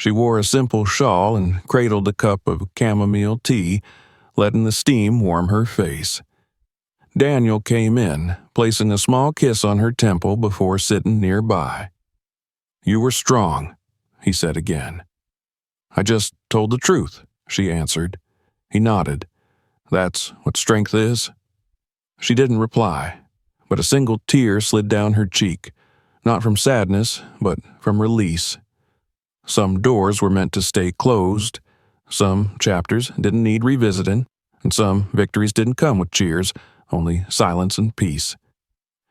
She wore a simple shawl and cradled a cup of chamomile tea, letting the steam warm her face. Daniel came in, placing a small kiss on her temple before sitting nearby. "You were strong," he said again. "I just told the truth," she answered. He nodded. "That's what strength is?" She didn't reply, but a single tear slid down her cheek, not from sadness, but from release. Some doors were meant to stay closed, some chapters didn't need revisiting, and some victories didn't come with cheers, only silence and peace.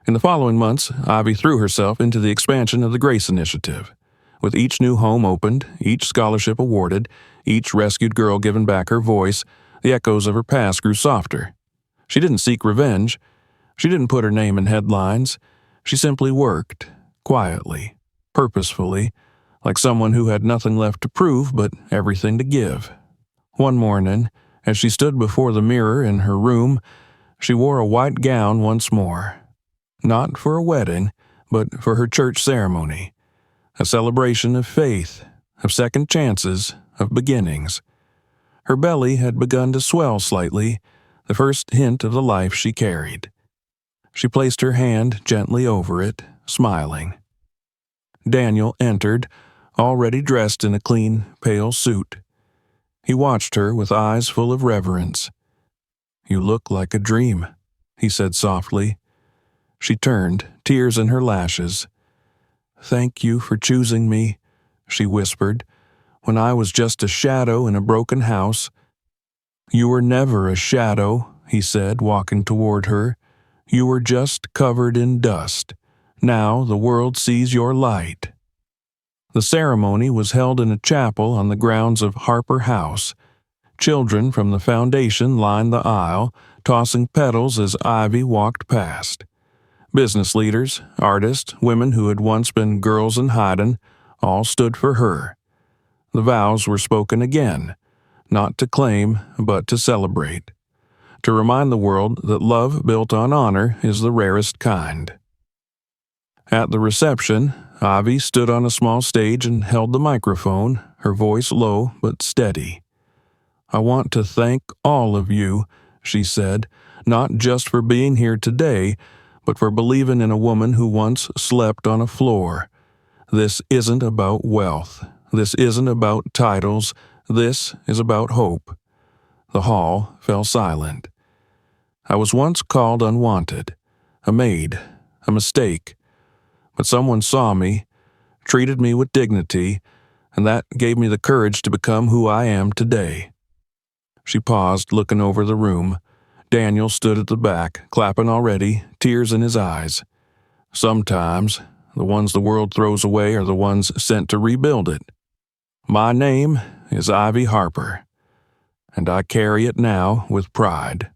In the following months, Ivy threw herself into the expansion of the Grace Initiative. With each new home opened, each scholarship awarded, each rescued girl given back her voice, the echoes of her past grew softer. She didn't seek revenge. She didn't put her name in headlines. She simply worked, quietly, purposefully, like someone who had nothing left to prove but everything to give. One morning, as she stood before the mirror in her room, she wore a white gown once more. Not for a wedding, but for her church ceremony. A celebration of faith, of second chances, of beginnings. Her belly had begun to swell slightly, the first hint of the life she carried. She placed her hand gently over it, smiling. Daniel entered, already dressed in a clean, pale suit. He watched her with eyes full of reverence. "You look like a dream," he said softly. She turned, tears in her lashes. "Thank you for choosing me," she whispered, "when I was just a shadow in a broken house." "You were never a shadow," he said, walking toward her. "You were just covered in dust. Now the world sees your light." The ceremony was held in a chapel on the grounds of Harper House. Children from the foundation lined the aisle, tossing petals as Ivy walked past. Business leaders, artists, women who had once been girls in hiding, all stood for her. The vows were spoken again, not to claim, but to celebrate. To remind the world that love built on honor is the rarest kind. At the reception, Ivy stood on a small stage and held the microphone, her voice low but steady. "I want to thank all of you," she said, "not just for being here today, but for believing in a woman who once slept on a floor. This isn't about wealth. This isn't about titles. This is about hope." The hall fell silent. "I was once called unwanted, a maid, a mistake. But someone saw me, treated me with dignity, and that gave me the courage to become who I am today." She paused, looking over the room. Daniel stood at the back, clapping already, tears in his eyes. "Sometimes, the ones the world throws away are the ones sent to rebuild it. My name is Ivy Harper, and I carry it now with pride."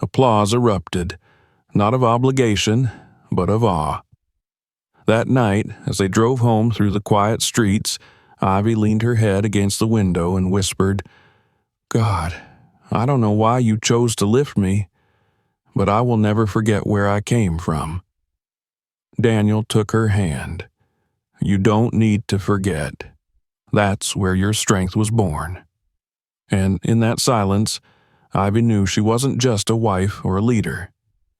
Applause erupted, not of obligation, but of awe. That night, as they drove home through the quiet streets, Ivy leaned her head against the window and whispered, "God, I don't know why you chose to lift me, but I will never forget where I came from." Daniel took her hand. "You don't need to forget. That's where your strength was born." And in that silence, Ivy knew she wasn't just a wife or a leader.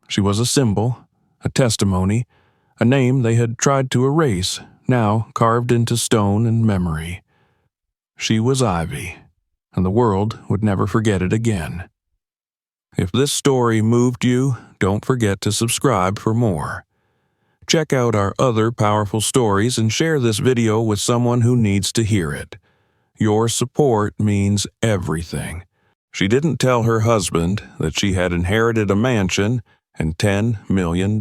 She was a symbol, a testimony, a name they had tried to erase, now carved into stone and memory. She was Ivy, and the world would never forget it again. If this story moved you, don't forget to subscribe for more. Check out our other powerful stories and share this video with someone who needs to hear it. Your support means everything. She didn't tell her husband that she had inherited a mansion and $10 million.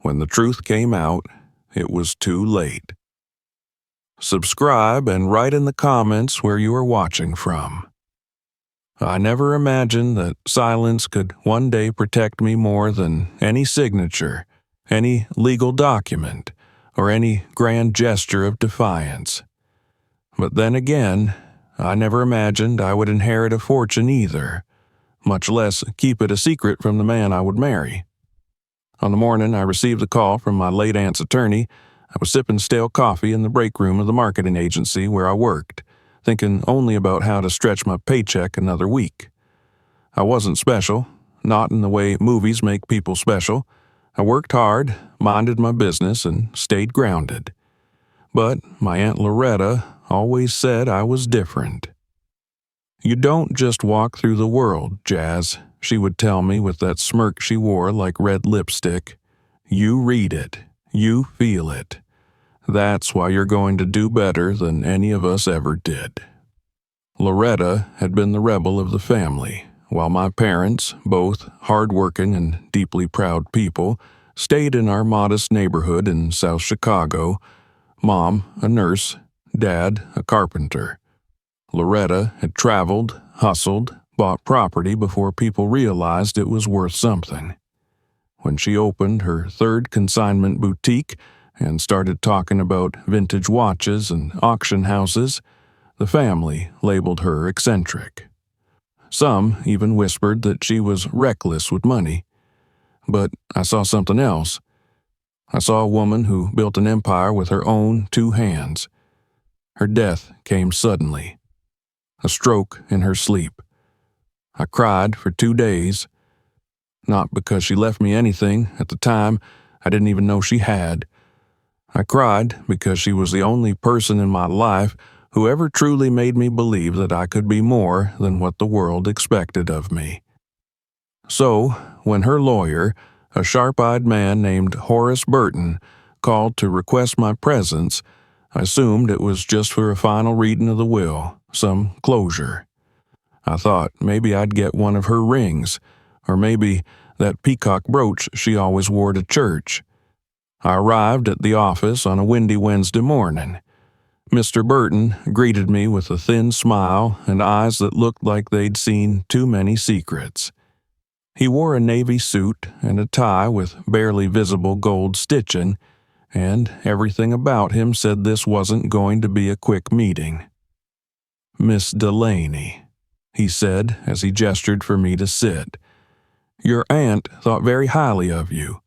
When the truth came out, it was too late. Subscribe and write in the comments where you are watching from. I never imagined that silence could one day protect me more than any signature, any legal document, or any grand gesture of defiance. But then again, I never imagined I would inherit a fortune either, much less keep it a secret from the man I would marry. On the morning I received the call from my late aunt's attorney, I was sipping stale coffee in the break room of the marketing agency where I worked, thinking only about how to stretch my paycheck another week. I wasn't special, not in the way movies make people special. I worked hard, minded my business, and stayed grounded. But my Aunt Loretta always said I was different. "You don't just walk through the world, Jazz," she would tell me with that smirk she wore like red lipstick. "You read it. You feel it. That's why you're going to do better than any of us ever did." Loretta had been the rebel of the family, while my parents, both hard-working and deeply proud people, stayed in our modest neighborhood in South Chicago. Mom, a nurse, Dad, a carpenter. Loretta had traveled, hustled, bought property before people realized it was worth something. When she opened her third consignment boutique and started talking about vintage watches and auction houses, the family labeled her eccentric. Some even whispered that she was reckless with money. But I saw something else. I saw a woman who built an empire with her own 2 hands. Her death came suddenly. A stroke in her sleep. I cried for 2 days. Not because she left me anything at the time I didn't even know she had. I cried because she was the only person in my life who ever truly made me believe that I could be more than what the world expected of me. So, when her lawyer, a sharp-eyed man named Horace Burton, called to request my presence, I assumed it was just for a final reading of the will, some closure. I thought maybe I'd get one of her rings, or maybe that peacock brooch she always wore to church. I arrived at the office on a windy Wednesday morning. Mr. Burton greeted me with a thin smile and eyes that looked like they'd seen too many secrets. He wore a navy suit and a tie with barely visible gold stitching, and everything about him said this wasn't going to be a quick meeting. "Miss Delaney," he said as he gestured for me to sit. "Your aunt thought very highly of you."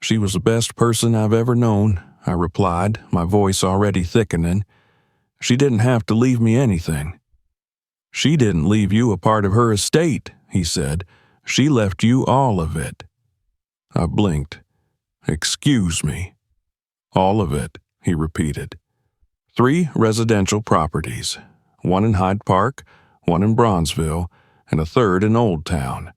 "She was the best person I've ever known," I replied, my voice already thickening. "She didn't have to leave me anything." "She didn't leave you a part of her estate," he said. "She left you all of it." I blinked. "Excuse me." "All of it," he repeated. 3 residential properties, 1 in Hyde Park, 1 in Bronzeville, and a 3rd in Old Town.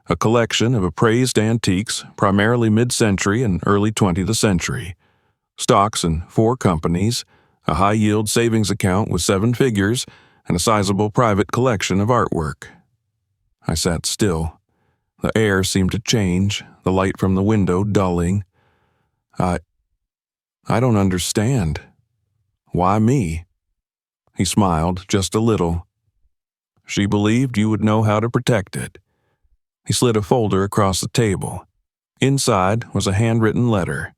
A collection of appraised antiques, primarily mid-century and early 20th century. Stocks in 4 companies, a high-yield savings account with 7 figures, and a sizable private collection of artwork. I sat still. The air seemed to change, the light from the window dulling. I don't understand. Why me?" He smiled just a little. "She believed you would know how to protect it." He slid a folder across the table. Inside was a handwritten letter.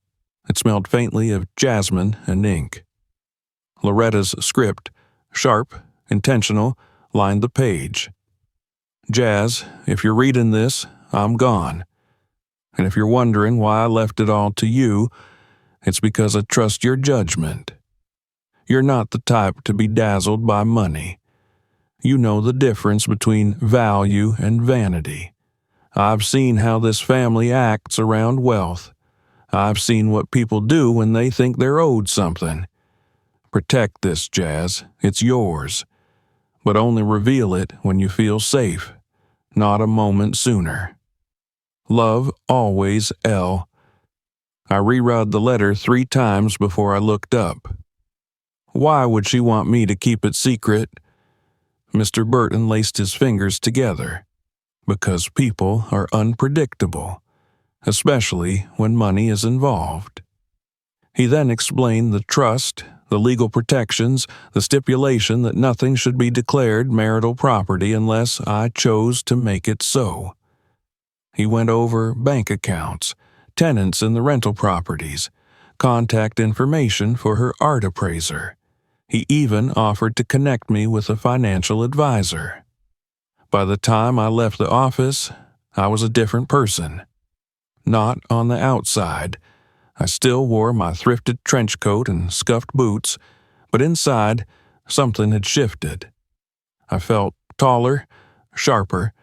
It smelled faintly of jasmine and ink. Loretta's script, sharp, intentional, lined the page. "Jazz, if you're reading this, I'm gone. And if you're wondering why I left it all to you, it's because I trust your judgment. You're not the type to be dazzled by money. You know the difference between value and vanity. I've seen how this family acts around wealth. I've seen what people do when they think they're owed something. Protect this, Jazz. It's yours. But only reveal it when you feel safe, not a moment sooner. Love always, L." I reread the letter 3 times before I looked up. Why would she want me to keep it secret? Mr. Burton laced his fingers together. Because people are unpredictable, especially when money is involved. He then explained the trust, the legal protections, the stipulation that nothing should be declared marital property unless I chose to make it so. He went over bank accounts, tenants in the rental properties, contact information for her art appraiser. He even offered to connect me with a financial advisor. By the time I left the office, I was a different person. Not on the outside. I still wore my thrifted trench coat and scuffed boots, but inside, something had shifted. I felt taller, sharper,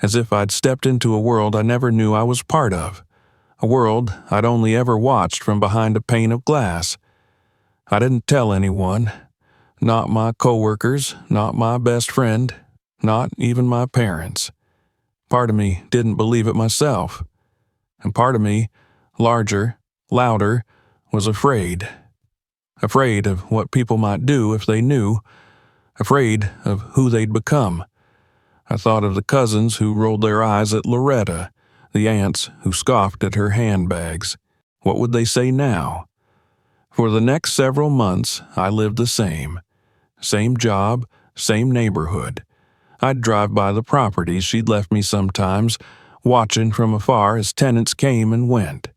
as if I'd stepped into a world I never knew I was part of, a world I'd only ever watched from behind a pane of glass. I didn't tell anyone, not my coworkers, not my best friend, not even my parents. Part of me didn't believe it myself, and part of me, larger, louder, was afraid. Afraid of what people might do if they knew, afraid of who they'd become. I thought of the cousins who rolled their eyes at Loretta, the aunts who scoffed at her handbags. What would they say now? For the next several months, I lived the same. Same job, same neighborhood. I'd drive by the properties she'd left me sometimes, watching from afar as tenants came and went.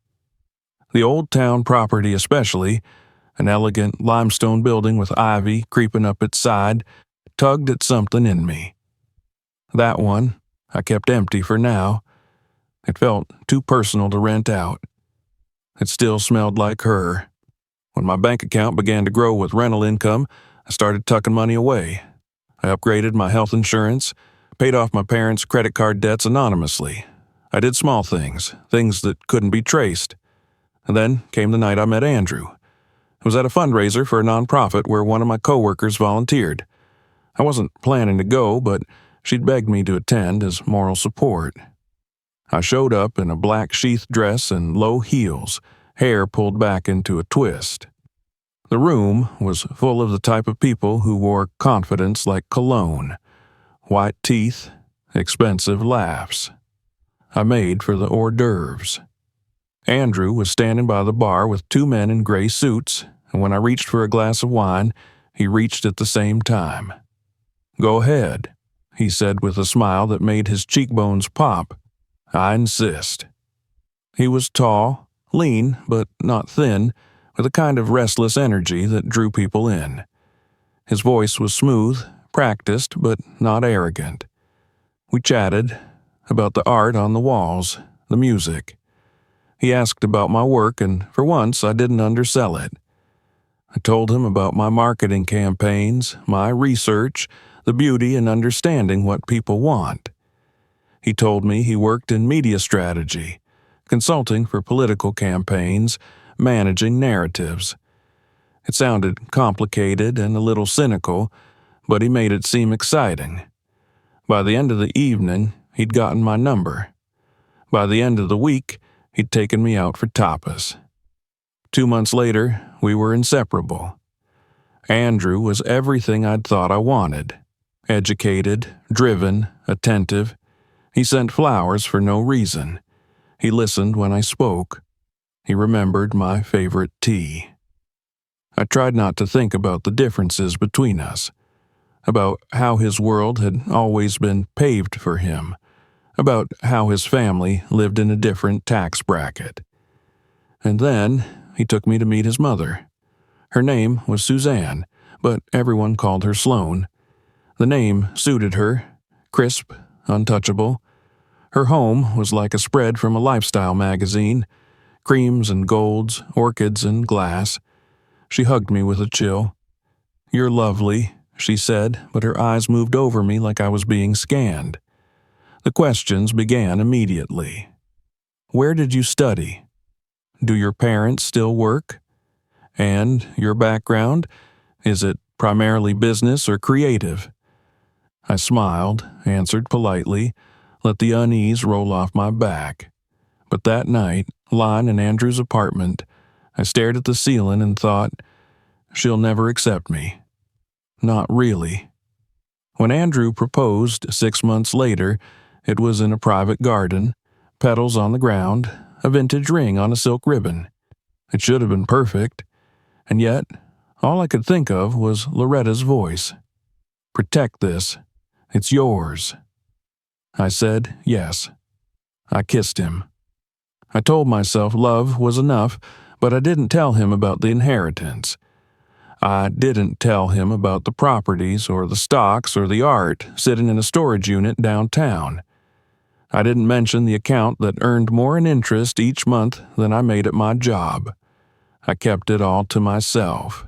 The old town property especially, an elegant limestone building with ivy creeping up its side, tugged at something in me. That one I kept empty for now. It felt too personal to rent out. It still smelled like her. When my bank account began to grow with rental income, I started tucking money away. I upgraded my health insurance, paid off my parents' credit card debts anonymously. I did small things, things that couldn't be traced. And then came the night I met Andrew. It was at a fundraiser for a nonprofit where one of my coworkers volunteered. I wasn't planning to go, but she'd begged me to attend as moral support. I showed up in a black sheath dress and low heels, hair pulled back into a twist. The room was full of the type of people who wore confidence like cologne, white teeth, expensive laughs. I made for the hors d'oeuvres. Andrew was standing by the bar with two men in gray suits, and when I reached for a glass of wine, he reached at the same time. "Go ahead," he said with a smile that made his cheekbones pop. "I insist." He was tall, lean, but not thin, with a kind of restless energy that drew people in. His voice was smooth, practiced, but not arrogant. We chatted about the art on the walls, the music. He asked about my work, and for once I didn't undersell it. I told him about my marketing campaigns, my research, the beauty in understanding what people want. He told me he worked in media strategy, consulting for political campaigns, managing narratives. It sounded complicated and a little cynical, but he made it seem exciting. By the end of the evening, he'd gotten my number. By the end of the week, he'd taken me out for tapas. 2 months later, we were inseparable. Andrew was everything I'd thought I wanted. Educated, driven, attentive. He sent flowers for no reason. He listened when I spoke. He remembered my favorite tea. I tried not to think about the differences between us, about how his world had always been paved for him, about how his family lived in a different tax bracket. And then he took me to meet his mother. Her name was Suzanne, but everyone called her Sloan. The name suited her, crisp, untouchable. Her home was like a spread from a lifestyle magazine, creams and golds, orchids and glass. She hugged me with a chill. "You're lovely," she said, but her eyes moved over me like I was being scanned. The questions began immediately. "Where did you study? Do your parents still work? And your background? Is it primarily business or creative?" I smiled, answered politely, let the unease roll off my back. But that night, lying in Andrew's apartment, I stared at the ceiling and thought, she'll never accept me. Not really. When Andrew proposed 6 months later, it was in a private garden, petals on the ground, a vintage ring on a silk ribbon. It should have been perfect, and yet all I could think of was Loretta's voice. "Protect this. It's yours." I said yes. I kissed him. I told myself love was enough, but I didn't tell him about the inheritance. I didn't tell him about the properties or the stocks or the art sitting in a storage unit downtown. I didn't mention the account that earned more in interest each month than I made at my job. I kept it all to myself.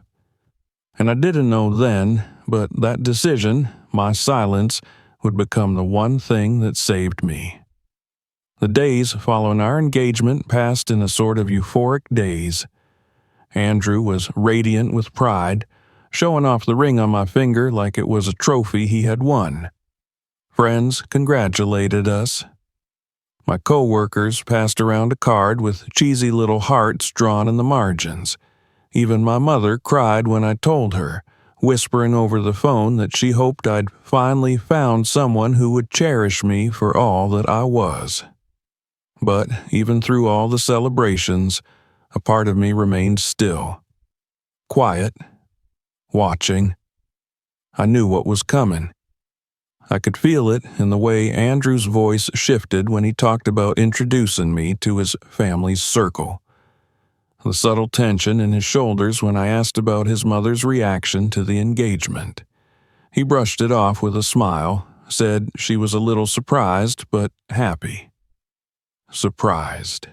And I didn't know then, but that decision, my silence, would become the one thing that saved me. The days following our engagement passed in a sort of euphoric daze. Andrew was radiant with pride, showing off the ring on my finger like it was a trophy he had won. Friends congratulated us. My co-workers passed around a card with cheesy little hearts drawn in the margins. Even my mother cried when I told her, whispering over the phone that she hoped I'd finally found someone who would cherish me for all that I was. But even through all the celebrations, a part of me remained still. Quiet. Watching. I knew what was coming. I could feel it in the way Andrew's voice shifted when he talked about introducing me to his family's circle. The subtle tension in his shoulders when I asked about his mother's reaction to the engagement. He brushed it off with a smile, said she was a little surprised but happy. Surprised.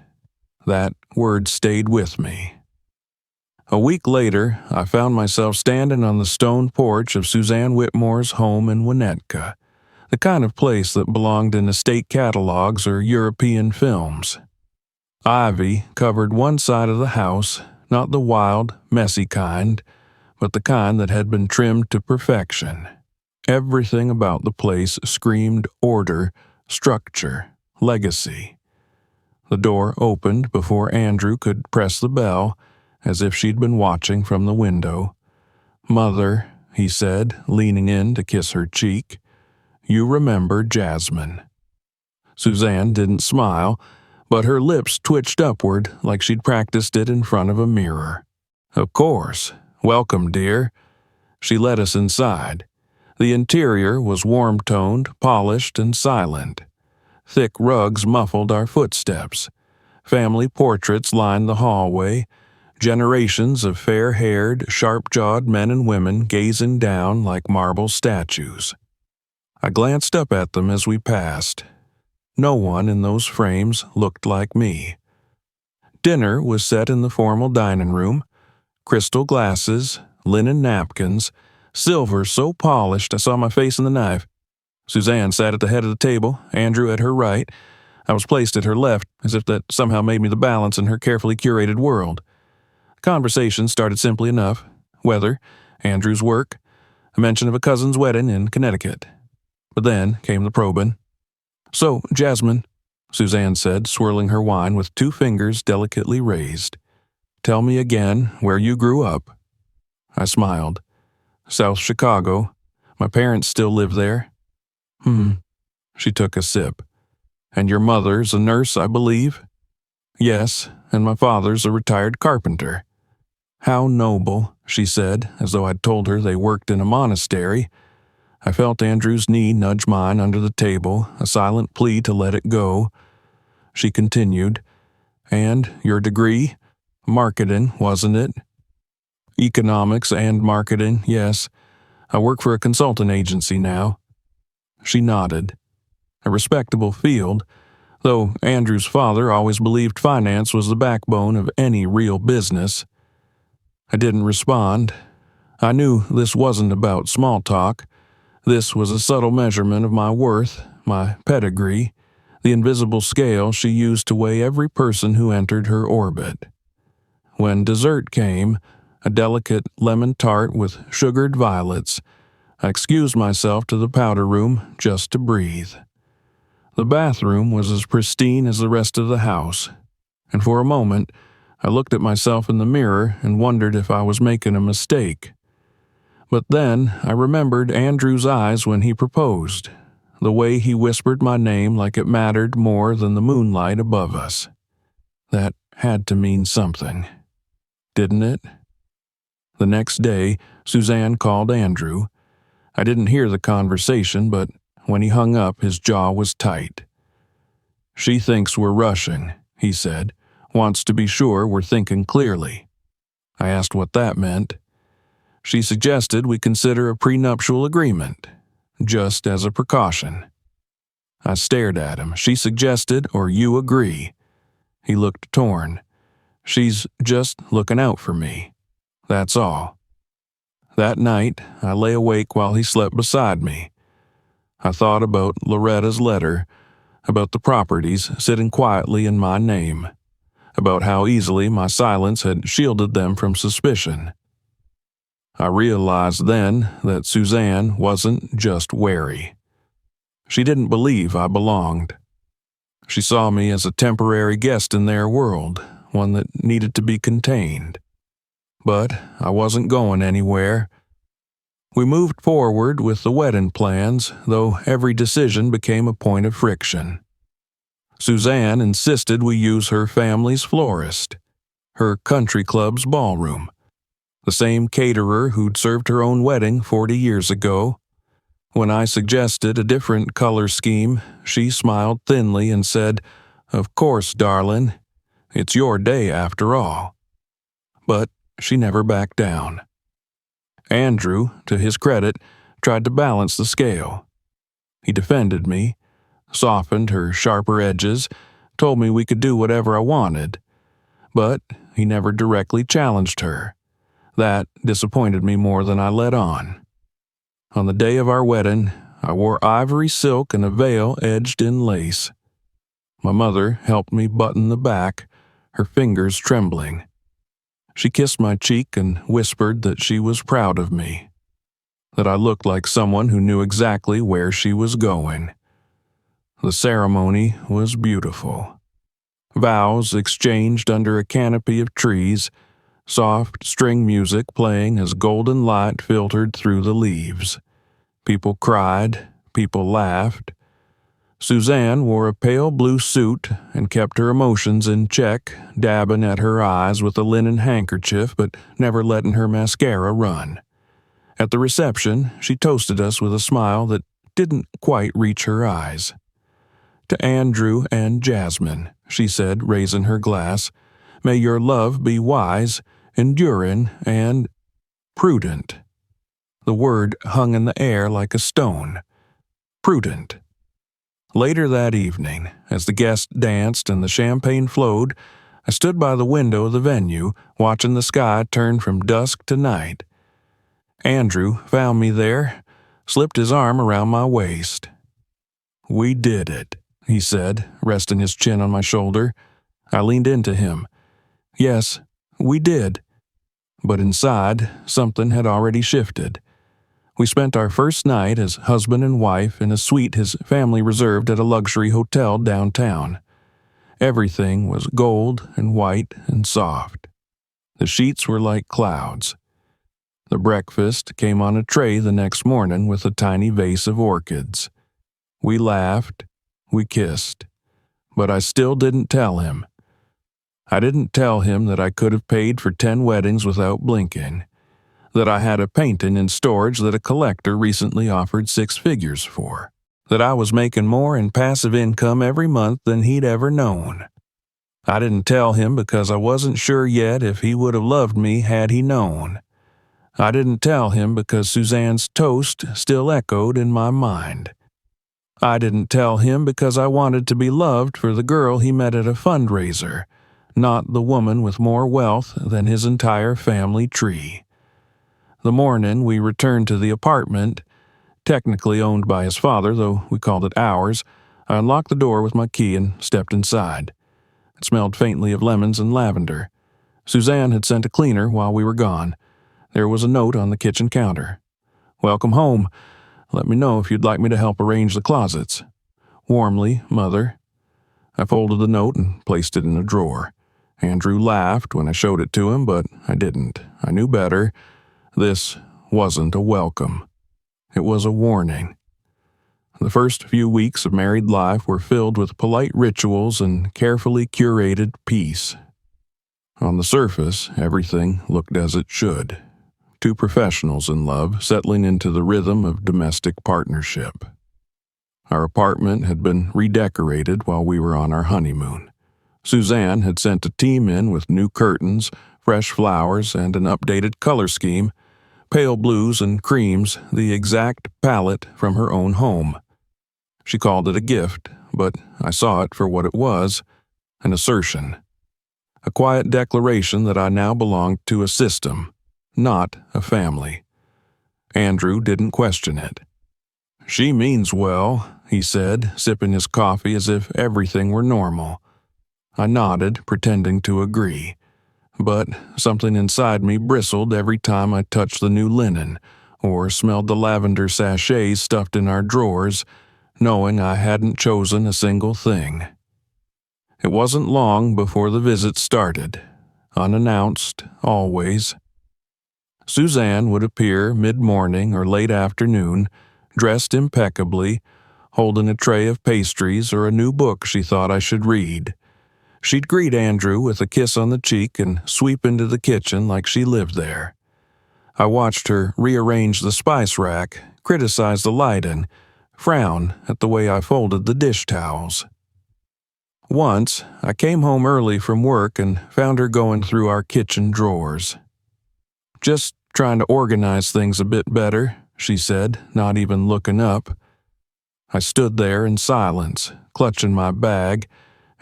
That word stayed with me. A week later, I found myself standing on the stone porch of Suzanne Whitmore's home in Winnetka, the kind of place that belonged in estate catalogs or European films. Ivy covered one side of the house, not the wild, messy kind, but the kind that had been trimmed to perfection. Everything about the place screamed order, structure, legacy. The door opened before Andrew could press the bell, as if she'd been watching from the window. "Mother," he said, leaning in to kiss her cheek, "you remember Jasmine." Suzanne didn't smile, but her lips twitched upward like she'd practiced it in front of a mirror. "Of course. Welcome, dear." She led us inside. The interior was warm-toned, polished, and silent. Thick rugs muffled our footsteps. Family portraits lined the hallway, generations of fair-haired, sharp-jawed men and women gazing down like marble statues. I glanced up at them as we passed. No one in those frames looked like me. Dinner was set in the formal dining room. Crystal glasses, linen napkins, silver so polished I saw my face in the knife. Suzanne sat at the head of the table, Andrew at her right. I was placed at her left, as if that somehow made me the balance in her carefully curated world. Conversation started simply enough. Weather, Andrew's work, a mention of a cousin's wedding in Connecticut. But then came the probing. "So, Jasmine," Suzanne said, swirling her wine with 2 fingers delicately raised, "tell me again where you grew up." I smiled. "South Chicago. My parents still live there." She took a sip. "And your mother's a nurse, I believe?" "Yes, and my father's a retired carpenter." "How noble," she said, as though I'd told her they worked in a monastery. I felt Andrew's knee nudge mine under the table, a silent plea to let it go. She continued, "And your degree? Marketing, wasn't it?" "Economics and marketing, yes. I work for a consultant agency now." She nodded. A respectable field, though Andrew's father always believed finance was the backbone of any real business. I didn't respond. I knew this wasn't about small talk. This was a subtle measurement of my worth, my pedigree, the invisible scale she used to weigh every person who entered her orbit. When dessert came, a delicate lemon tart with sugared violets, I excused myself to the powder room just to breathe. The bathroom was as pristine as the rest of the house, and for a moment I looked at myself in the mirror and wondered if I was making a mistake. But then I remembered Andrew's eyes when he proposed, the way he whispered my name like it mattered more than the moonlight above us. That had to mean something, didn't it? The next day, Suzanne called Andrew. I didn't hear the conversation, but when he hung up, his jaw was tight. "She thinks we're rushing," he said, "wants to be sure we're thinking clearly." I asked what that meant. She suggested we consider a prenuptial agreement, just as a precaution. I stared at him. She suggested, or you agree. He looked torn. She's just looking out for me. That's all. That night, I lay awake while he slept beside me. I thought about Loretta's letter, about the properties sitting quietly in my name, about how easily my silence had shielded them from suspicion. I realized then that Suzanne wasn't just wary. She didn't believe I belonged. She saw me as a temporary guest in their world, one that needed to be contained. But I wasn't going anywhere. We moved forward with the wedding plans, though every decision became a point of friction. Suzanne insisted we use her family's florist, her country club's ballroom, the same caterer who'd served her own wedding 40 years ago. When I suggested a different color scheme, she smiled thinly and said, "Of course, darling. It's your day after all." But she never backed down. Andrew, to his credit, tried to balance the scale. He defended me, softened her sharper edges, told me we could do whatever I wanted. But he never directly challenged her. That disappointed me more than I let on. On the day of our wedding, I wore ivory silk and a veil edged in lace. My mother helped me button the back, her fingers trembling. She kissed my cheek and whispered that she was proud of me, that I looked like someone who knew exactly where she was going. The ceremony was beautiful. Vows exchanged under a canopy of trees, soft string music playing as golden light filtered through the leaves. People cried, people laughed. Suzanne wore a pale blue suit and kept her emotions in check, dabbing at her eyes with a linen handkerchief but never letting her mascara run. At the reception, she toasted us with a smile that didn't quite reach her eyes. "To Andrew and Jasmine," she said, raising her glass, "may your love be wise, enduring, and prudent." The word hung in the air like a stone. Prudent. Later that evening, as the guests danced and the champagne flowed, I stood by the window of the venue, watching the sky turn from dusk to night. Andrew found me there, slipped his arm around my waist. "We did it," he said, resting his chin on my shoulder. I leaned into him. "Yes, we did." But inside, something had already shifted. We spent our first night as husband and wife in a suite his family reserved at a luxury hotel downtown. Everything was gold and white and soft. The sheets were like clouds. The breakfast came on a tray the next morning with a tiny vase of orchids. We laughed, we kissed, but I still didn't tell him. I didn't tell him that I could have paid for 10 weddings without blinking, that I had a painting in storage that a collector recently offered 6 figures for, that I was making more in passive income every month than he'd ever known. I didn't tell him because I wasn't sure yet if he would have loved me had he known. I didn't tell him because Suzanne's toast still echoed in my mind. I didn't tell him because I wanted to be loved for the girl he met at a fundraiser, not the woman with more wealth than his entire family tree. The morning we returned to the apartment, technically owned by his father, though we called it ours, I unlocked the door with my key and stepped inside. It smelled faintly of lemons and lavender. Suzanne had sent a cleaner while we were gone. There was a note on the kitchen counter. "Welcome home. Let me know if you'd like me to help arrange the closets. Warmly, Mother." I folded the note and placed it in a drawer. Andrew laughed when I showed it to him, but I didn't. I knew better. This wasn't a welcome. It was a warning. The first few weeks of married life were filled with polite rituals and carefully curated peace. On the surface, everything looked as it should. 2 professionals in love settling into the rhythm of domestic partnership. Our apartment had been redecorated while we were on our honeymoon. Suzanne had sent a team in with new curtains, fresh flowers, and an updated color scheme, pale blues and creams, the exact palette from her own home. She called it a gift, but I saw it for what it was, an assertion. A quiet declaration that I now belonged to a system, not a family. Andrew didn't question it. "She means well," he said, sipping his coffee as if everything were normal. I nodded, pretending to agree. But something inside me bristled every time I touched the new linen or smelled the lavender sachets stuffed in our drawers, knowing I hadn't chosen a single thing. It wasn't long before the visit started, unannounced, always. Suzanne would appear mid-morning or late afternoon, dressed impeccably, holding a tray of pastries or a new book she thought I should read. She'd greet Andrew with a kiss on the cheek and sweep into the kitchen like she lived there. I watched her rearrange the spice rack, criticize the lighting, frown at the way I folded the dish towels. Once, I came home early from work and found her going through our kitchen drawers. "Just trying to organize things a bit better," she said, not even looking up. I stood there in silence, clutching my bag,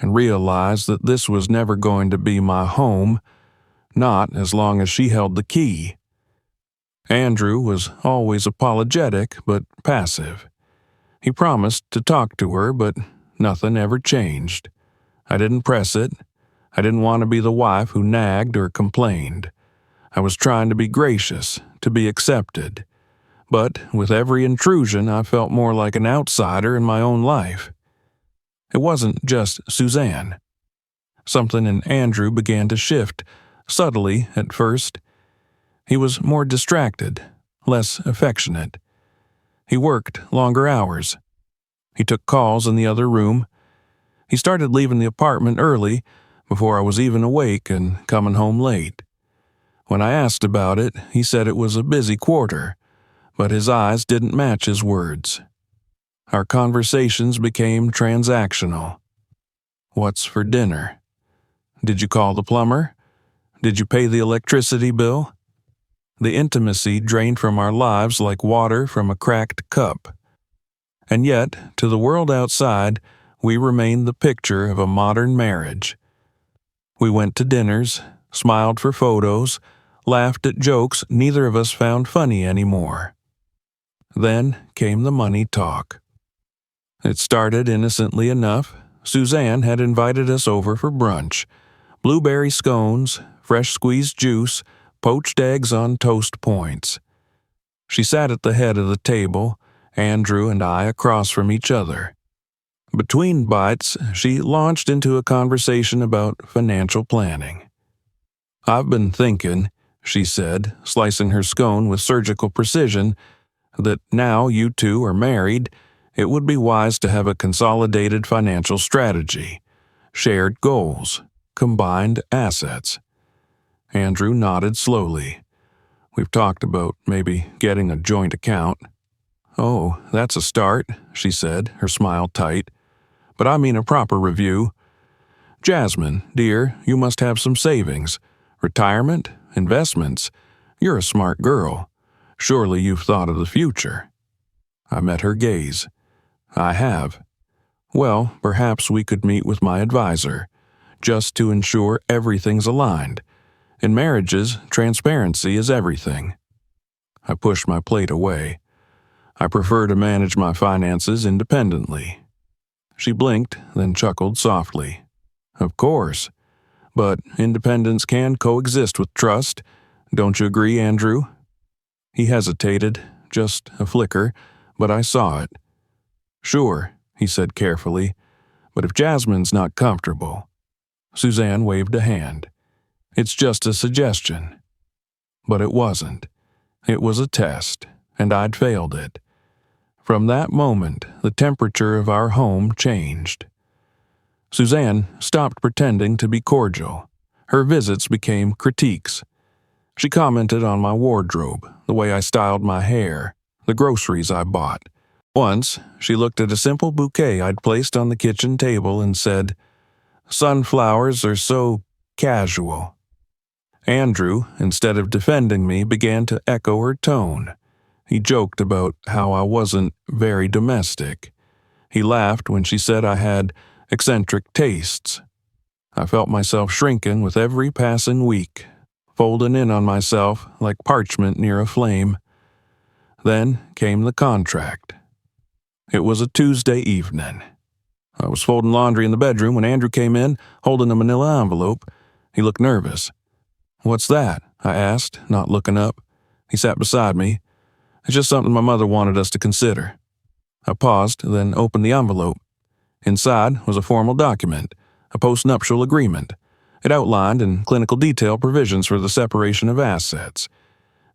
and realized that this was never going to be my home, not as long as she held the key. Andrew was always apologetic but passive. He promised to talk to her, but nothing ever changed. I didn't press it. I didn't want to be the wife who nagged or complained. I was trying to be gracious, to be accepted. But with every intrusion, I felt more like an outsider in my own life. It wasn't just Suzanne. Something in Andrew began to shift, subtly at first. He was more distracted, less affectionate. He worked longer hours. He took calls in the other room. He started leaving the apartment early, before I was even awake, and coming home late. When I asked about it, he said it was a busy quarter, but his eyes didn't match his words. Our conversations became transactional. "What's for dinner? Did you call the plumber? Did you pay the electricity bill?" The intimacy drained from our lives like water from a cracked cup. And yet, to the world outside, we remained the picture of a modern marriage. We went to dinners, smiled for photos, laughed at jokes neither of us found funny anymore. Then came the money talk. It started innocently enough. Suzanne had invited us over for brunch. Blueberry scones, fresh squeezed juice, poached eggs on toast points. She sat at the head of the table, Andrew and I across from each other. Between bites, she launched into a conversation about financial planning. "I've been thinking," she said, slicing her scone with surgical precision, "that now you two are married, it would be wise to have a consolidated financial strategy, shared goals, combined assets." Andrew nodded slowly. "We've talked about maybe getting a joint account." "Oh, that's a start," she said, her smile tight. "But I mean a proper review. Jasmine, dear, you must have some savings. Retirement, investments. You're a smart girl. Surely you've thought of the future." I met her gaze. "I have." "Well, perhaps we could meet with my advisor, just to ensure everything's aligned. In marriages, transparency is everything." I pushed my plate away. "I prefer to manage my finances independently." She blinked, then chuckled softly. "Of course. But independence can coexist with trust. Don't you agree, Andrew?" He hesitated, just a flicker, but I saw it. "Sure," he said carefully, "but if Jasmine's not comfortable." Suzanne waved a hand. "It's just a suggestion." But it wasn't. It was a test, and I'd failed it. From that moment, the temperature of our home changed. Suzanne stopped pretending to be cordial. Her visits became critiques. She commented on my wardrobe, the way I styled my hair, the groceries I bought. Once, she looked at a simple bouquet I'd placed on the kitchen table and said, "Sunflowers are so casual." Andrew, instead of defending me, began to echo her tone. He joked about how I wasn't very domestic. He laughed when she said I had eccentric tastes. I felt myself shrinking with every passing week, folding in on myself like parchment near a flame. Then came the contract. It was a Tuesday evening. I was folding laundry in the bedroom when Andrew came in, holding a manila envelope. He looked nervous. "What's that?" I asked, not looking up. He sat beside me. "It's just something my mother wanted us to consider." I paused, then opened the envelope. Inside was a formal document, a postnuptial agreement. It outlined in clinical detail provisions for the separation of assets.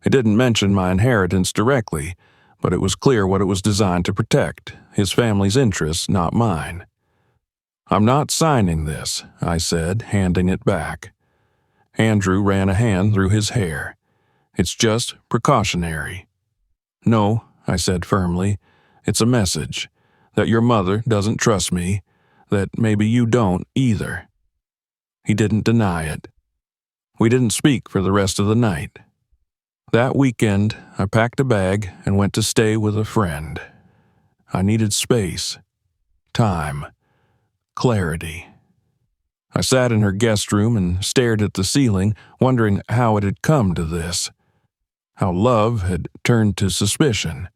It didn't mention my inheritance directly, but it was clear what it was designed to protect, his family's interests, not mine. "I'm not signing this," I said, handing it back. Andrew ran a hand through his hair. "It's just precautionary." "No," I said firmly. "It's a message that your mother doesn't trust me, that maybe you don't either." He didn't deny it. We didn't speak for the rest of the night. That weekend, I packed a bag and went to stay with a friend. I needed space, time, clarity. I sat in her guest room and stared at the ceiling, wondering how it had come to this. How love had turned to suspicion.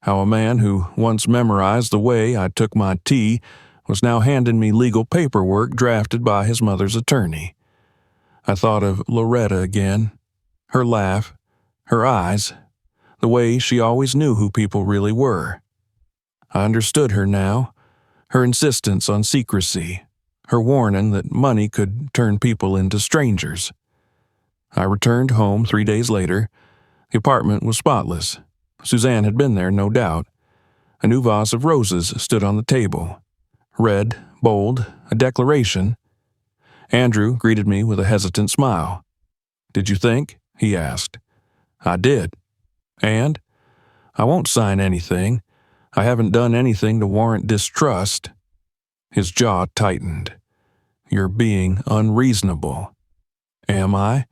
How a man who once memorized the way I took my tea was now handing me legal paperwork drafted by his mother's attorney. I thought of Loretta again, her laugh, her eyes, the way she always knew who people really were. I understood her now, her insistence on secrecy, her warning that money could turn people into strangers. I returned home 3 days later. The apartment was spotless. Suzanne had been there, no doubt. A new vase of roses stood on the table. Red, bold, a declaration. Andrew greeted me with a hesitant smile. "Did you think?" he asked. "I did. And? I won't sign anything. I haven't done anything to warrant distrust." His jaw tightened. "You're being unreasonable." "Am I?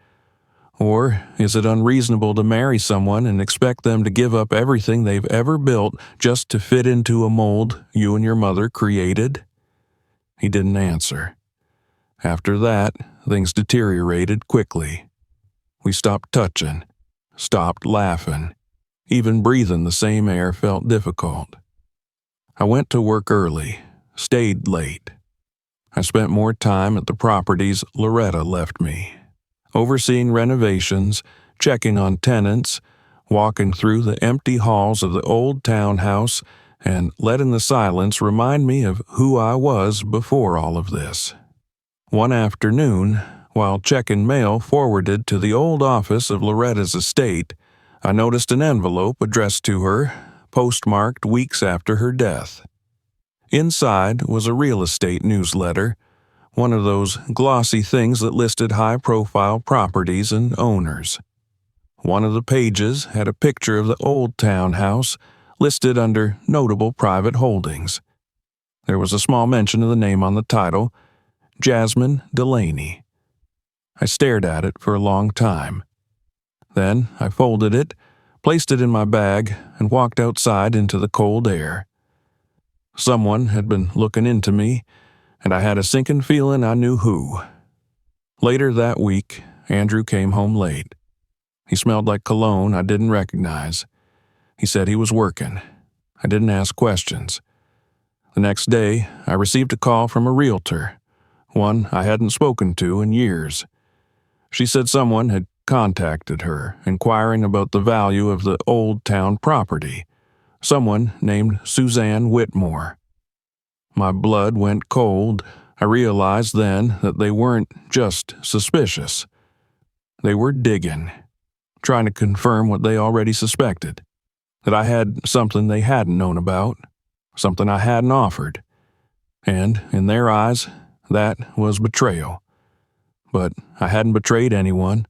Or is it unreasonable to marry someone and expect them to give up everything they've ever built just to fit into a mold you and your mother created?" He didn't answer. After that, things deteriorated quickly. We stopped touching, stopped laughing. Even breathing the same air felt difficult. I went to work early, stayed late. I spent more time at the properties Loretta left me, overseeing renovations, checking on tenants, walking through the empty halls of the old townhouse, and letting the silence remind me of who I was before all of this. One afternoon, while checking mail forwarded to the old office of Loretta's estate, I noticed an envelope addressed to her, postmarked weeks after her death. Inside was a real estate newsletter, one of those glossy things that listed high-profile properties and owners. One of the pages had a picture of the old townhouse listed under notable private holdings. There was a small mention of the name on the title, Jasmine Delaney. I stared at it for a long time. Then I folded it, placed it in my bag, and walked outside into the cold air. Someone had been looking into me, and I had a sinking feeling I knew who. Later that week, Andrew came home late. He smelled like cologne I didn't recognize. He said he was working. I didn't ask questions. The next day, I received a call from a realtor, one I hadn't spoken to in years. She said someone had contacted her, inquiring about the value of the old town property. Someone named Suzanne Whitmore. My blood went cold. I realized then that they weren't just suspicious. They were digging, trying to confirm what they already suspected, that I had something they hadn't known about, something I hadn't offered. And, in their eyes, that was betrayal. But I hadn't betrayed anyone.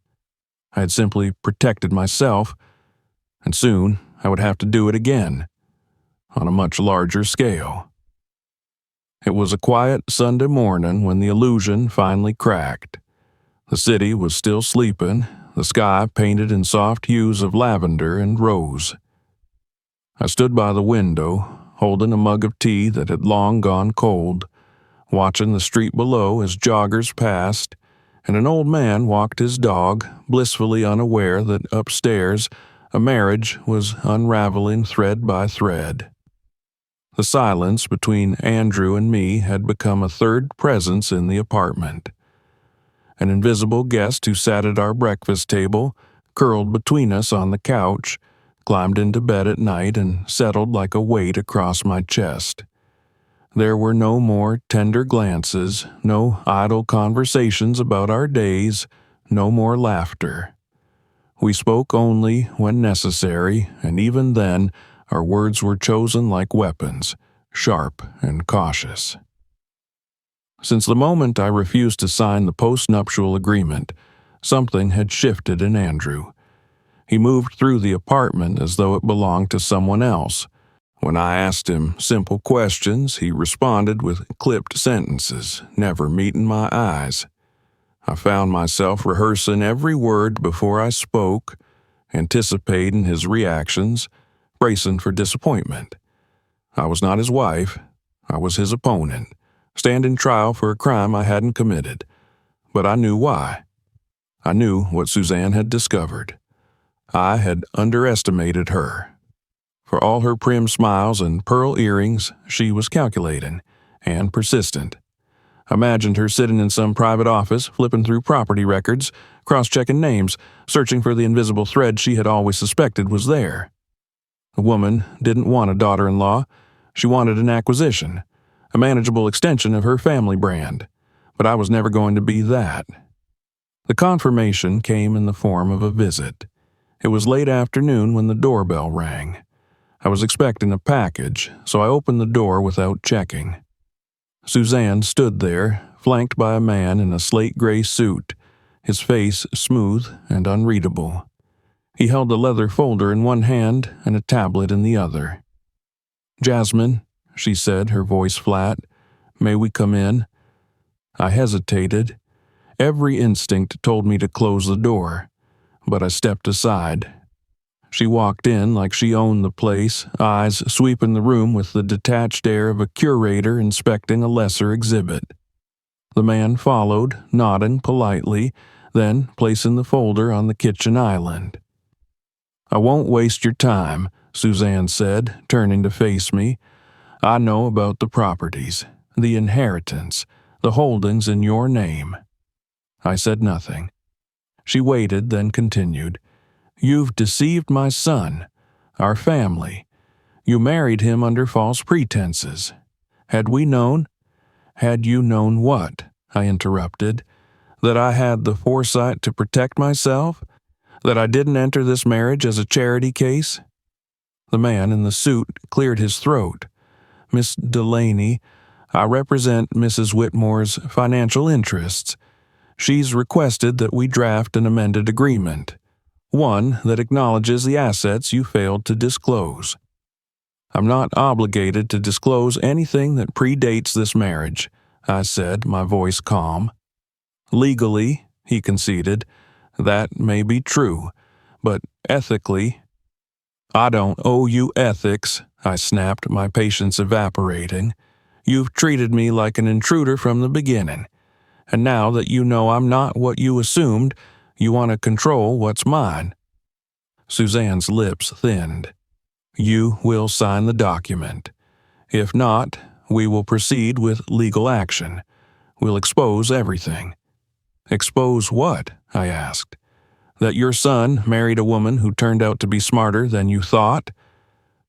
I had simply protected myself, and soon I would have to do it again, on a much larger scale. It was a quiet Sunday morning when the illusion finally cracked. The city was still sleeping, the sky painted in soft hues of lavender and rose. I stood by the window, holding a mug of tea that had long gone cold, watching the street below as joggers passed, and an old man walked his dog, blissfully unaware that upstairs a marriage was unraveling thread by thread. The silence between Andrew and me had become a third presence in the apartment. An invisible guest who sat at our breakfast table, curled between us on the couch, climbed into bed at night and settled like a weight across my chest. There were no more tender glances, no idle conversations about our days, no more laughter. We spoke only when necessary, and even then our words were chosen like weapons, sharp and cautious. Since the moment I refused to sign the postnuptial agreement, something had shifted in Andrew. He moved through the apartment as though it belonged to someone else. When I asked him simple questions, he responded with clipped sentences, never meeting my eyes. I found myself rehearsing every word before I spoke, anticipating his reactions, bracing for disappointment. I was not his wife. I was his opponent, standing trial for a crime I hadn't committed. But I knew why. I knew what Suzanne had discovered. I had underestimated her. For all her prim smiles and pearl earrings, she was calculating and persistent. I imagined her sitting in some private office, flipping through property records, cross-checking names, searching for the invisible thread she had always suspected was there. The woman didn't want a daughter-in-law. She wanted an acquisition, a manageable extension of her family brand. But I was never going to be that. The confirmation came in the form of a visit. It was late afternoon when the doorbell rang. I was expecting a package, so I opened the door without checking. Suzanne stood there, flanked by a man in a slate-gray suit, his face smooth and unreadable. He held a leather folder in one hand and a tablet in the other. "Jasmine," she said, her voice flat, "may we come in?" I hesitated. Every instinct told me to close the door, but I stepped aside. She walked in like she owned the place, eyes sweeping the room with the detached air of a curator inspecting a lesser exhibit. The man followed, nodding politely, then placing the folder on the kitchen island. "I won't waste your time," Suzanne said, turning to face me. "I know about the properties, the inheritance, the holdings in your name." I said nothing. She waited, then continued. "You've deceived my son, our family. You married him under false pretenses. Had we known—" "Had you known what?" I interrupted. "That I had the foresight to protect myself? That I didn't enter this marriage as a charity case?" The man in the suit cleared his throat. "Miss Delaney, I represent Mrs. Whitmore's financial interests. She's requested that we draft an amended agreement. One that acknowledges the assets you failed to disclose." "I'm not obligated to disclose anything that predates this marriage," I said, my voice calm. "Legally," he conceded, "that may be true, but ethically—" "I don't owe you ethics," I snapped, my patience evaporating. "You've treated me like an intruder from the beginning, and now that you know I'm not what you assumed, you want to control what's mine." Suzanne's lips thinned. "You will sign the document. If not, we will proceed with legal action. We'll expose everything." "Expose what?" I asked. "That your son married a woman who turned out to be smarter than you thought?"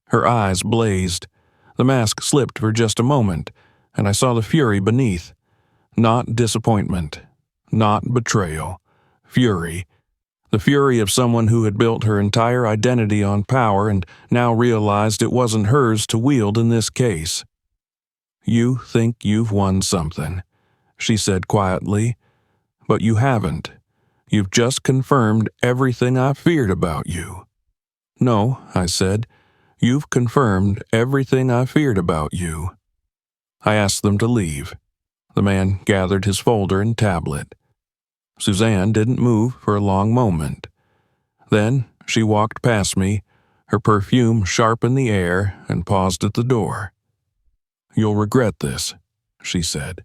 Her eyes blazed. The mask slipped for just a moment, and I saw the fury beneath. Not disappointment. Not betrayal. Fury. The fury of someone who had built her entire identity on power and now realized it wasn't hers to wield in this case. "You think you've won something," she said quietly, "but you haven't. You've just confirmed everything I feared about you." "No," I said, "you've confirmed everything I feared about you." I asked them to leave. The man gathered his folder and tablet. Suzanne didn't move for a long moment. Then she walked past me, Her perfume sharp in the air, and paused at the door. "You'll regret this," she said.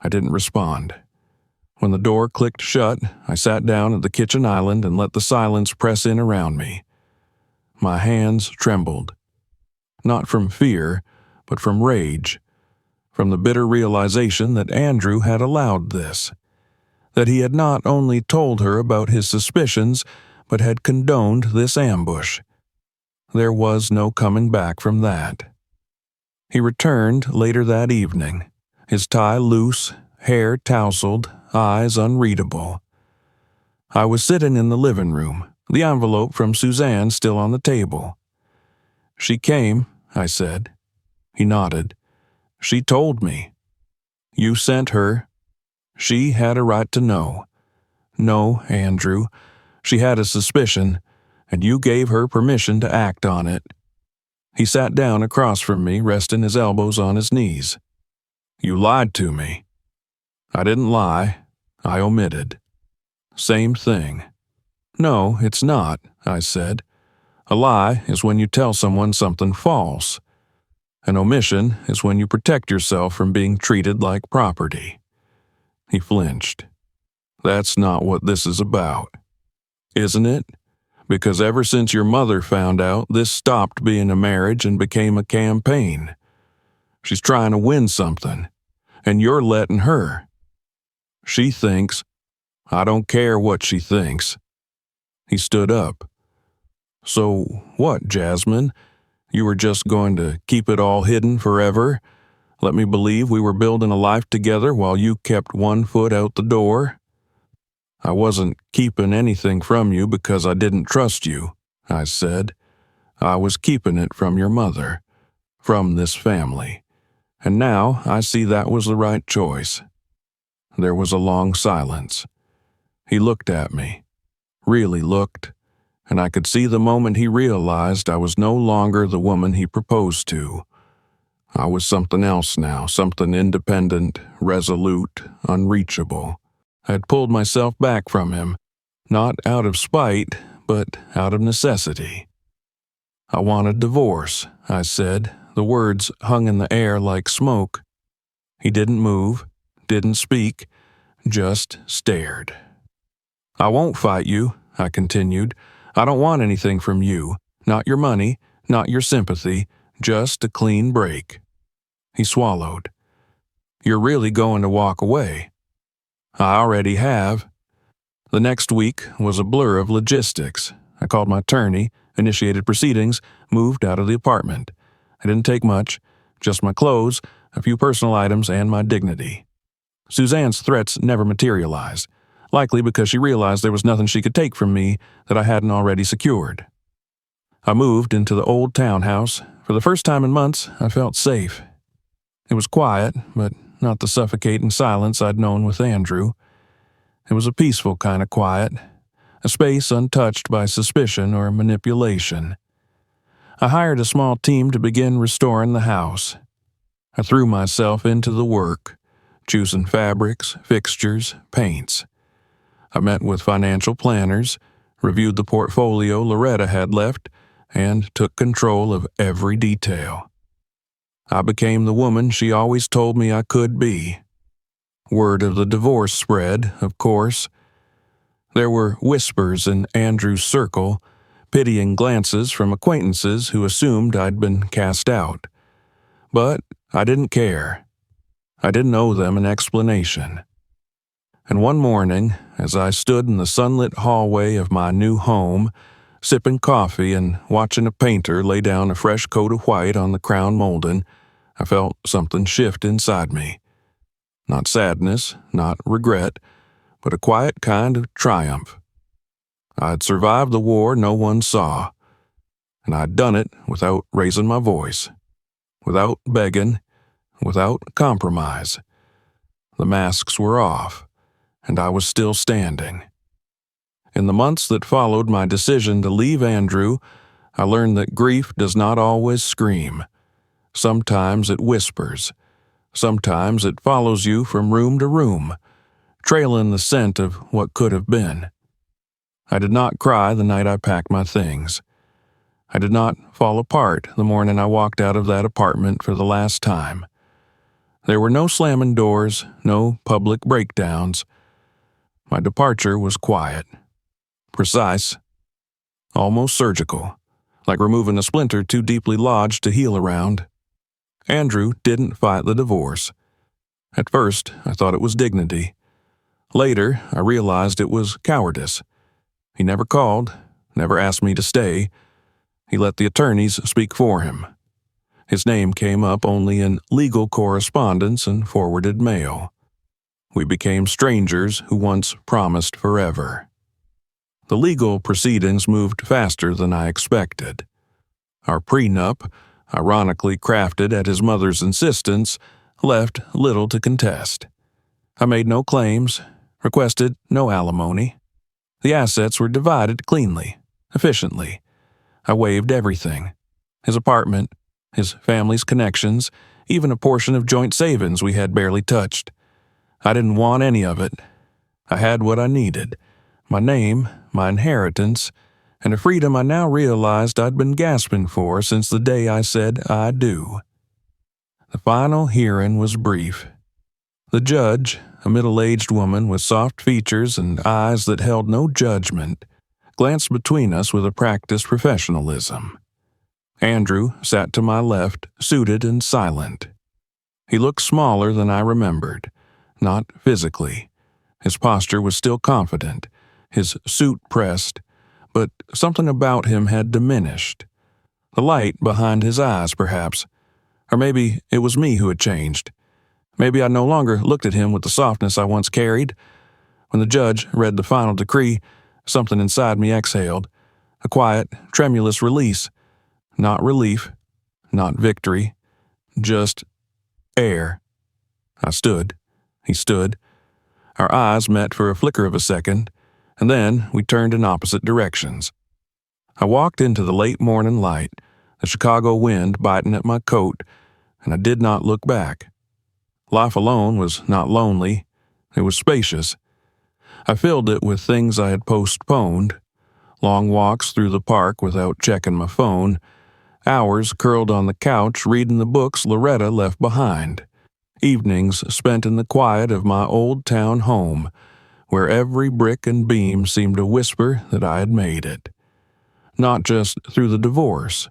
I didn't respond. When the door clicked shut, I sat down at the kitchen island and let the silence press in around me. My hands trembled. Not from fear, but from rage. From the bitter realization that Andrew had allowed this. That he had not only told her about his suspicions, but had condoned this ambush. There was no coming back from that. He returned later that evening, his tie loose, hair tousled, eyes unreadable. I was sitting in the living room, the envelope from Suzanne still on the table. "She came," I said. He nodded. "She told me." "You sent her." "She had a right to know." "No, Andrew. She had a suspicion, and you gave her permission to act on it." He sat down across from me, resting his elbows on his knees. "You lied to me." "I didn't lie. I omitted." "Same thing." "No, it's not," I said. "A lie is when you tell someone something false. An omission is when you protect yourself from being treated like property." He flinched. "That's not what this is about." "Isn't it? Because ever since your mother found out, this stopped being a marriage and became a campaign. She's trying to win something, and you're letting her. She thinks, I don't care what she thinks." He stood up. "So what, Jasmine? You were just going to keep it all hidden forever? Let me believe we were building a life together while you kept one foot out the door?" "I wasn't keeping anything from you because I didn't trust you," I said. "I was keeping it from your mother, from this family. And now I see that was the right choice." There was a long silence. He looked at me, really looked, and I could see the moment he realized I was no longer the woman he proposed to. I was something else now, something independent, resolute, unreachable. I had pulled myself back from him, not out of spite, but out of necessity. "I want a divorce," I said. The words hung in the air like smoke. He didn't move, didn't speak, just stared. "I won't fight you," I continued. "I don't want anything from you. Not your money, not your sympathy, just a clean break." He swallowed. "You're really going to walk away?" "I already have." The next week was a blur of logistics. I called my attorney, initiated proceedings, moved out of the apartment. I didn't take much, just my clothes, a few personal items, and my dignity. Suzanne's threats never materialized, likely because she realized there was nothing she could take from me that I hadn't already secured. I moved into the old townhouse. For the first time in months, I felt safe. It was quiet, but not the suffocating silence I'd known with Andrew. It was a peaceful kind of quiet, a space untouched by suspicion or manipulation. I hired a small team to begin restoring the house. I threw myself into the work, choosing fabrics, fixtures, paints. I met with financial planners, reviewed the portfolio Loretta had left, and took control of every detail. I became the woman she always told me I could be. Word of the divorce spread, of course. There were whispers in Andrew's circle, pitying glances from acquaintances who assumed I'd been cast out. But I didn't care. I didn't owe them an explanation. And one morning, as I stood in the sunlit hallway of my new home, sipping coffee and watching a painter lay down a fresh coat of white on the crown molding, I felt something shift inside me. Not sadness, not regret, but a quiet kind of triumph. I'd survived the war no one saw, and I'd done it without raising my voice, without begging, without compromise. The masks were off, and I was still standing. In the months that followed my decision to leave Andrew, I learned that grief does not always scream. Sometimes it whispers. Sometimes it follows you from room to room, trailing the scent of what could have been. I did not cry the night I packed my things. I did not fall apart the morning I walked out of that apartment for the last time. There were no slamming doors, no public breakdowns. My departure was quiet, precise, almost surgical, like removing a splinter too deeply lodged to heal around. Andrew didn't fight the divorce. At first, I thought it was dignity. Later, I realized it was cowardice. He never called, never asked me to stay. He let the attorneys speak for him. His name came up only in legal correspondence and forwarded mail. We became strangers who once promised forever. The legal proceedings moved faster than I expected. Our prenup, ironically crafted at his mother's insistence, left little to contest. I made no claims, requested no alimony. The assets were divided cleanly, efficiently. I waived everything. His apartment, his family's connections, even a portion of joint savings we had barely touched. I didn't want any of it. I had what I needed: my name, my inheritance, and a freedom I now realized I'd been gasping for since the day I said I do. The final hearing was brief. The judge, a middle-aged woman with soft features and eyes that held no judgment, glanced between us with a practiced professionalism. Andrew sat to my left, suited and silent. He looked smaller than I remembered, not physically. His posture was still confident, his suit pressed, but something about him had diminished. The light behind his eyes, perhaps. Or maybe it was me who had changed. Maybe I no longer looked at him with the softness I once carried. When the judge read the final decree, something inside me exhaled, a quiet, tremulous release. Not relief, not victory, just air. I stood. He stood. Our eyes met for a flicker of a second, and then we turned in opposite directions. I walked into the late morning light, the Chicago wind biting at my coat, and I did not look back. Life alone was not lonely. It was spacious. I filled it with things I had postponed: long walks through the park without checking my phone, hours curled on the couch reading the books Loretta left behind, evenings spent in the quiet of my old town home, where every brick and beam seemed to whisper that I had made it. Not just through the divorce,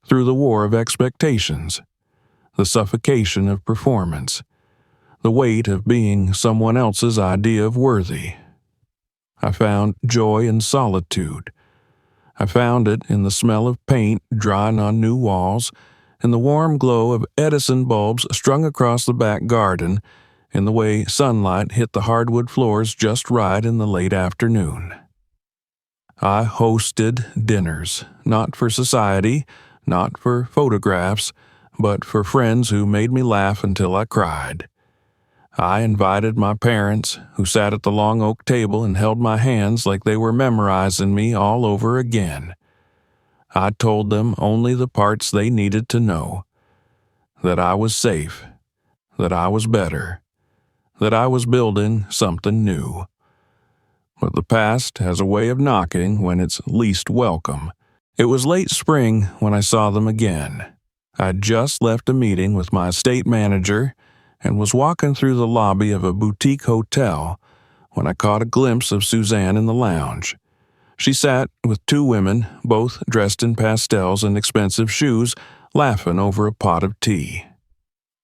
through the war of expectations, the suffocation of performance, the weight of being someone else's idea of worthy. I found joy in solitude. I found it in the smell of paint drying on new walls, in the warm glow of Edison bulbs strung across the back garden, in the way sunlight hit the hardwood floors just right in the late afternoon. I hosted dinners, not for society, not for photographs, but for friends who made me laugh until I cried. I invited my parents, who sat at the long oak table and held my hands like they were memorizing me all over again. I told them only the parts they needed to know: that I was safe, that I was better, that I was building something new. But the past has a way of knocking when it's least welcome. It was late spring when I saw them again. I'd just left a meeting with my estate manager and was walking through the lobby of a boutique hotel when I caught a glimpse of Suzanne in the lounge. She sat with two women, both dressed in pastels and expensive shoes, laughing over a pot of tea.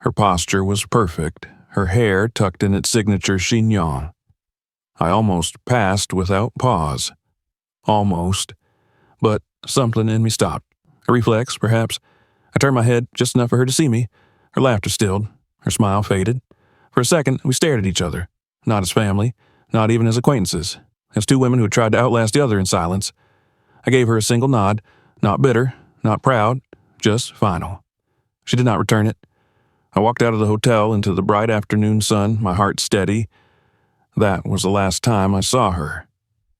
Her posture was perfect, her hair tucked in its signature chignon. I almost passed without pause. Almost. But something in me stopped. A reflex, perhaps. I turned my head just enough for her to see me. Her laughter stilled. Her smile faded. For a second, we stared at each other. Not as family, not even as acquaintances. As two women who had tried to outlast the other in silence. I gave her a single nod. Not bitter, not proud, just final. She did not return it. I walked out of the hotel into the bright afternoon sun, my heart steady. That was the last time I saw her.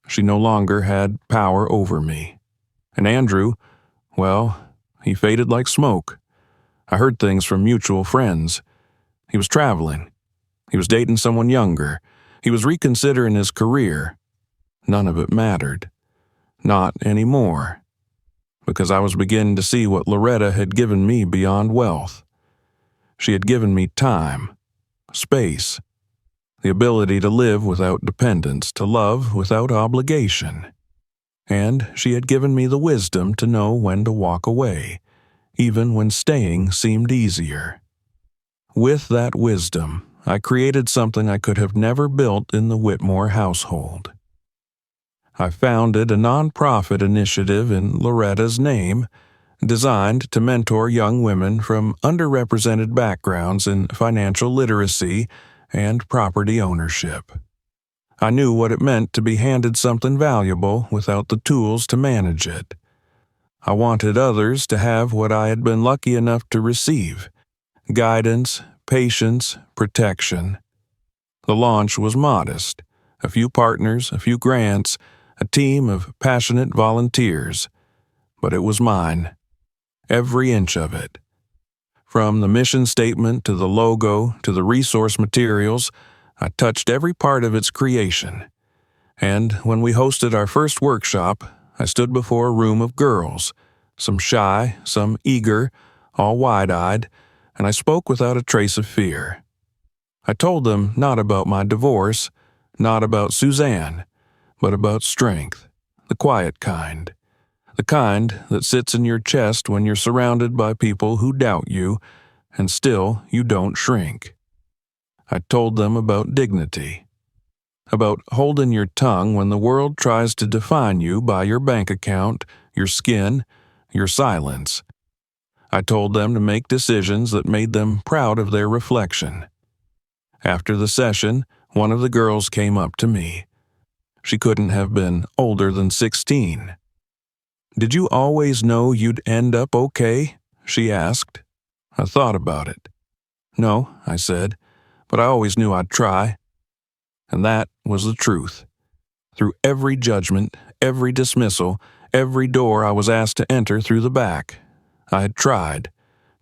She no longer had power over me. And Andrew, well, he faded like smoke. I heard things from mutual friends. He was traveling. He was dating someone younger. He was reconsidering his career. None of it mattered. Not anymore. because I was beginning to see what Loretta had given me beyond wealth. She had given me time, space, the ability to live without dependence, to love without obligation. And she had given me the wisdom to know when to walk away, even when staying seemed easier. With that wisdom, I created something I could have never built in the Whitmore household. I founded a nonprofit initiative in Loretta's name, designed to mentor young women from underrepresented backgrounds in financial literacy and property ownership. I knew what it meant to be handed something valuable without the tools to manage it. I wanted others to have what I had been lucky enough to receive: guidance, patience, protection. The launch was modest: a few partners, a few grants, a team of passionate volunteers. But it was mine, every inch of it. From the mission statement to the logo to the resource materials, I touched every part of its creation. And when we hosted our first workshop, I stood before a room of girls, some shy, some eager, all wide-eyed, and I spoke without a trace of fear. I told them not about my divorce, not about Suzanne, but about strength, the quiet kind, the kind that sits in your chest when you're surrounded by people who doubt you, and still you don't shrink. I told them about dignity, about holding your tongue when the world tries to define you by your bank account, your skin, your silence. I told them to make decisions that made them proud of their reflection. After the session, one of the girls came up to me. She couldn't have been older than 16. "Did you always know you'd end up okay?" she asked. I thought about it. "No," I said, "but I always knew I'd try." And that was the truth. Through every judgment, every dismissal, every door I was asked to enter through the back, I had tried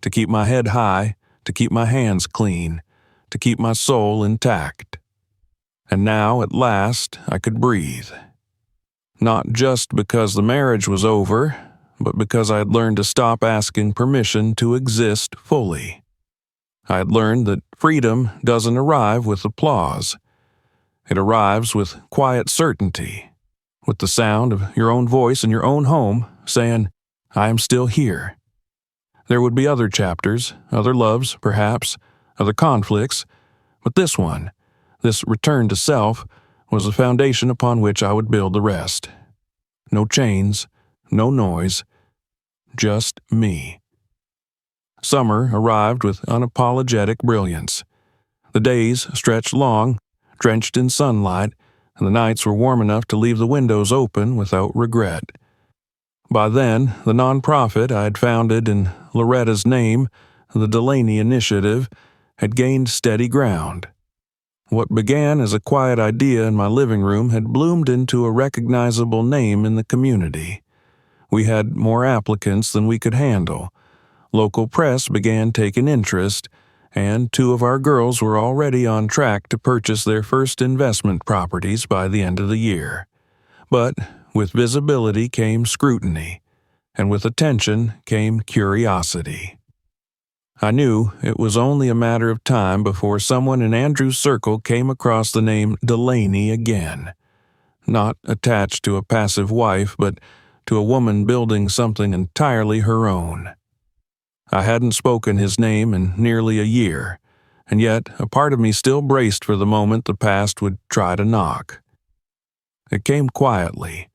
to keep my head high, to keep my hands clean, to keep my soul intact. And now, at last, I could breathe. Not just because the marriage was over, but because I had learned to stop asking permission to exist fully. I had learned that freedom doesn't arrive with applause. It arrives with quiet certainty, with the sound of your own voice in your own home saying, "I am still here." There would be other chapters, other loves, perhaps, other conflicts, but this one, this return to self, was the foundation upon which I would build the rest. No chains, no noise, just me. Summer arrived with unapologetic brilliance. The days stretched long, drenched in sunlight, and the nights were warm enough to leave the windows open without regret. By then, the nonprofit I had founded in Loretta's name, the Delaney Initiative, had gained steady ground. What began as a quiet idea in my living room had bloomed into a recognizable name in the community. We had more applicants than we could handle. Local press began taking interest, and 2 of our girls were already on track to purchase their first investment properties by the end of the year. But with visibility came scrutiny, and with attention came curiosity. I knew it was only a matter of time before someone in Andrew's circle came across the name Delaney again. Not attached to a passive wife, but to a woman building something entirely her own. I hadn't spoken his name in nearly a year, and yet a part of me still braced for the moment the past would try to knock. It came quietly,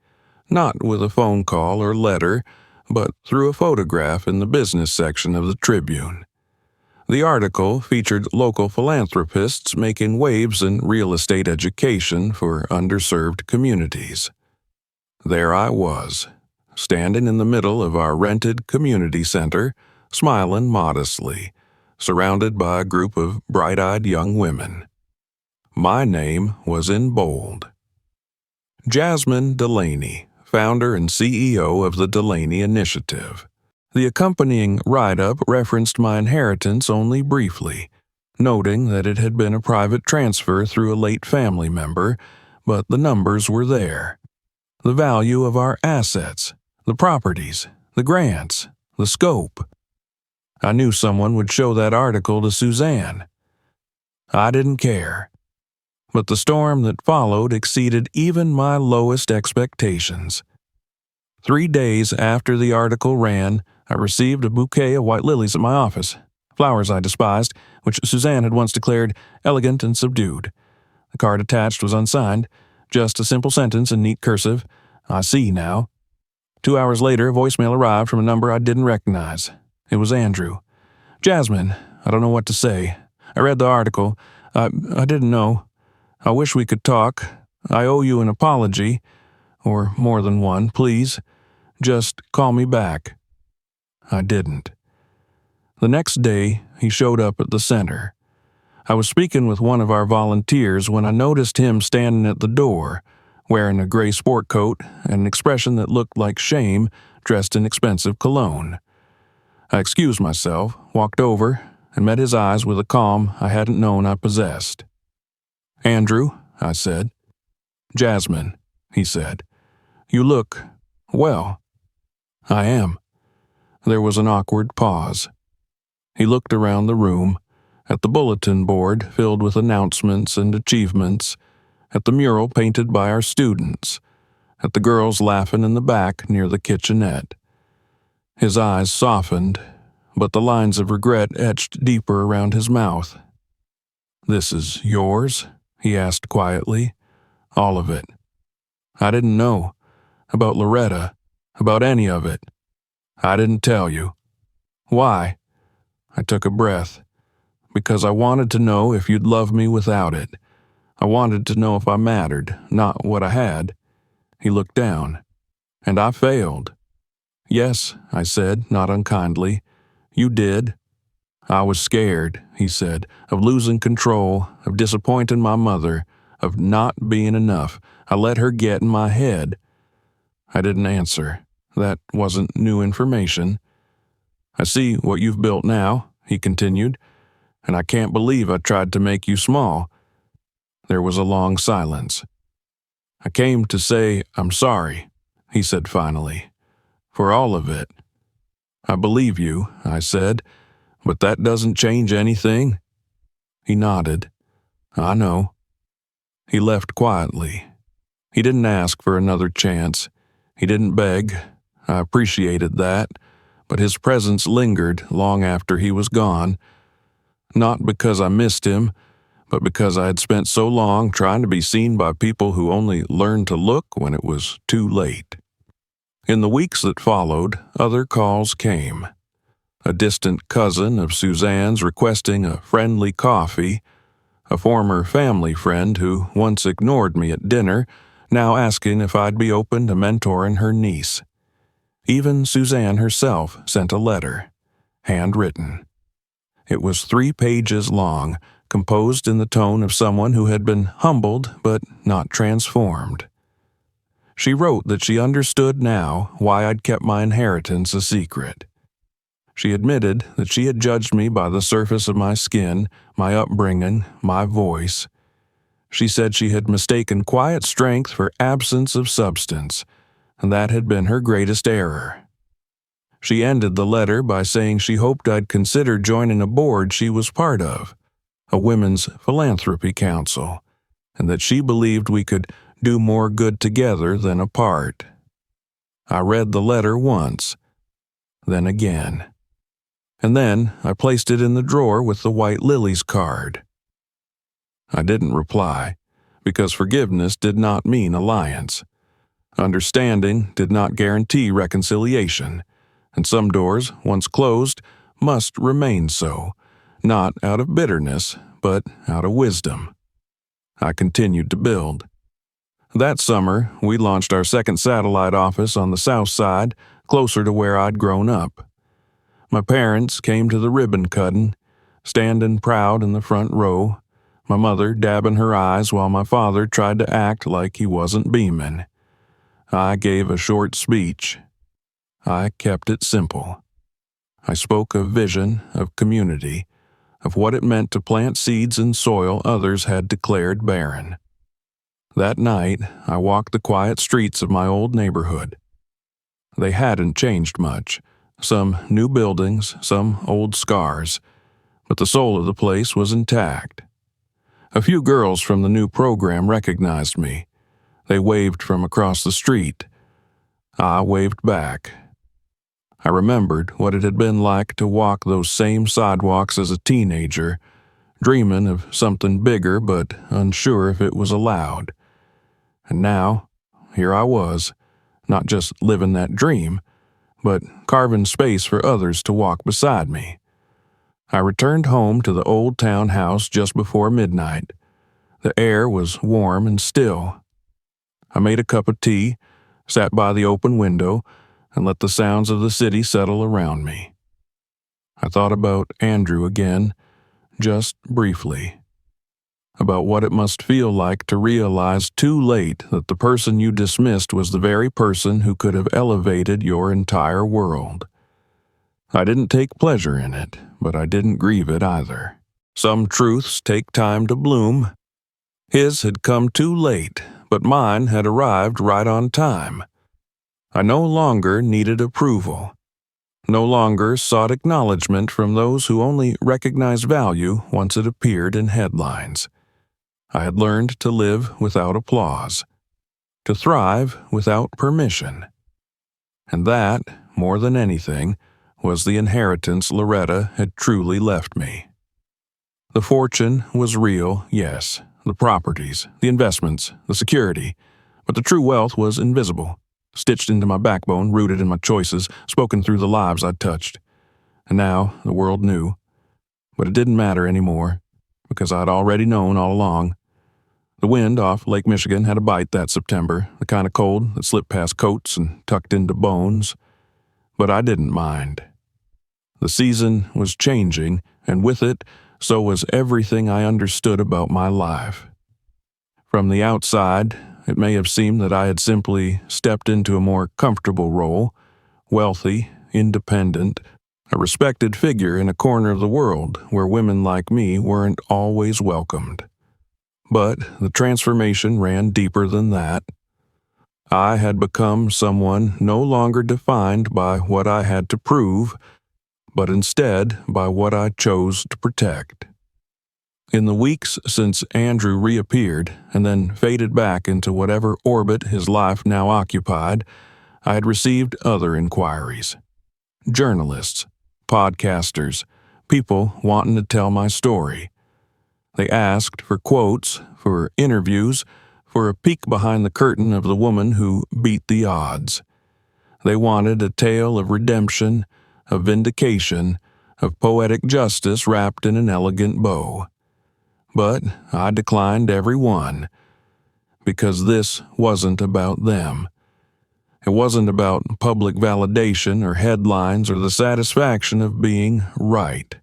not with a phone call or letter, but through a photograph in the business section of the Tribune. The article featured local philanthropists making waves in real estate education for underserved communities. There I was, standing in the middle of our rented community center, smiling modestly, surrounded by a group of bright-eyed young women. My name was in bold. Jasmine Delaney, founder and CEO of the Delaney Initiative. The accompanying write-up referenced my inheritance only briefly, noting that it had been a private transfer through a late family member, but the numbers were there. The value of our assets, the properties, the grants, the scope. I knew someone would show that article to Suzanne. I didn't care. But the storm that followed exceeded even my lowest expectations. 3 days after the article ran, I received a bouquet of white lilies at my office, flowers I despised, which Suzanne had once declared elegant and subdued. The card attached was unsigned, just a simple sentence in neat cursive, "I see now." 2 hours later, a voicemail arrived from a number I didn't recognize. It was Andrew. "Jasmine, I don't know what to say. I read the article. I didn't know. I wish we could talk. I owe you an apology, or more than one, please. Just call me back." I didn't. The next day, he showed up at the center. I was speaking with one of our volunteers when I noticed him standing at the door, wearing a gray sport coat and an expression that looked like shame, dressed in expensive cologne. I excused myself, walked over, and met his eyes with a calm I hadn't known I possessed. "Andrew," I said. "Jasmine," he said. "You look, well." "I am." There was an awkward pause. He looked around the room, at the bulletin board filled with announcements and achievements, at the mural painted by our students, at the girls laughing in the back near the kitchenette. His eyes softened, but the lines of regret etched deeper around his mouth. "This is yours?" he asked quietly. "All of it." "I didn't know. About Loretta. About any of it." "I didn't tell you." "Why?" I took a breath. "Because I wanted to know if you'd love me without it. I wanted to know if I mattered, not what I had." He looked down. "And I failed." "Yes," I said, not unkindly. "You did." "I was scared," he said, "of losing control, of disappointing my mother, of not being enough. I let her get in my head." I didn't answer. That wasn't new information. "I see what you've built now," he continued, "and I can't believe I tried to make you small." There was a long silence. "I came to say I'm sorry," he said finally, "for all of it." "I believe you," I said, "but that doesn't change anything." He nodded. "I know." He left quietly. He didn't ask for another chance. He didn't beg. I appreciated that, but his presence lingered long after he was gone. Not because I missed him, but because I had spent so long trying to be seen by people who only learned to look when it was too late. In the weeks that followed, other calls came. A distant cousin of Suzanne's requesting a friendly coffee, a former family friend who once ignored me at dinner, now asking if I'd be open to mentoring her niece. Even Suzanne herself sent a letter, handwritten. It was 3 pages long, composed in the tone of someone who had been humbled but not transformed. She wrote that she understood now why I'd kept my inheritance a secret. She admitted that she had judged me by the surface of my skin, my upbringing, my voice. She said she had mistaken quiet strength for absence of substance, and that had been her greatest error. She ended the letter by saying she hoped I'd consider joining a board she was part of, a women's philanthropy council, and that she believed we could do more good together than apart. I read the letter once, then again. And then I placed it in the drawer with the white lilies card. I didn't reply, because forgiveness did not mean alliance. Understanding did not guarantee reconciliation, and some doors, once closed, must remain so, not out of bitterness, but out of wisdom. I continued to build. That summer, we launched our second satellite office on the south side, closer to where I'd grown up. My parents came to the ribbon cutting, standing proud in the front row, my mother dabbing her eyes while my father tried to act like he wasn't beaming. I gave a short speech. I kept it simple. I spoke of vision, of community, of what it meant to plant seeds in soil others had declared barren. That night, I walked the quiet streets of my old neighborhood. They hadn't changed much. Some new buildings, some old scars, but the soul of the place was intact. A few girls from the new program recognized me. They waved from across the street. I waved back. I remembered what it had been like to walk those same sidewalks as a teenager, dreaming of something bigger but unsure if it was allowed. And now, here I was, not just living that dream, but carving space for others to walk beside me. I returned home to the old town house just before midnight. The air was warm and still. I made a cup of tea, sat by the open window, and let the sounds of the city settle around me. I thought about Andrew again, just briefly. About what it must feel like to realize too late that the person you dismissed was the very person who could have elevated your entire world. I didn't take pleasure in it, but I didn't grieve it either. Some truths take time to bloom. His had come too late, but mine had arrived right on time. I no longer needed approval, no longer sought acknowledgement from those who only recognized value once it appeared in headlines. I had learned to live without applause, to thrive without permission. And that, more than anything, was the inheritance Loretta had truly left me. The fortune was real, yes, the properties, the investments, the security, but the true wealth was invisible, stitched into my backbone, rooted in my choices, spoken through the lives I'd touched. And now the world knew. But it didn't matter anymore, because I'd already known all along. The wind off Lake Michigan had a bite that September, the kind of cold that slipped past coats and tucked into bones. But I didn't mind. The season was changing, and with it, so was everything I understood about my life. From the outside, it may have seemed that I had simply stepped into a more comfortable role, wealthy, independent, a respected figure in a corner of the world where women like me weren't always welcomed. But the transformation ran deeper than that. I had become someone no longer defined by what I had to prove, but instead by what I chose to protect. In the weeks since Andrew reappeared and then faded back into whatever orbit his life now occupied, I had received other inquiries. Journalists, podcasters, people wanting to tell my story. They asked for quotes, for interviews, for a peek behind the curtain of the woman who beat the odds. They wanted a tale of redemption, of vindication, of poetic justice wrapped in an elegant bow. But I declined every one, because this wasn't about them. It wasn't about public validation or headlines or the satisfaction of being right.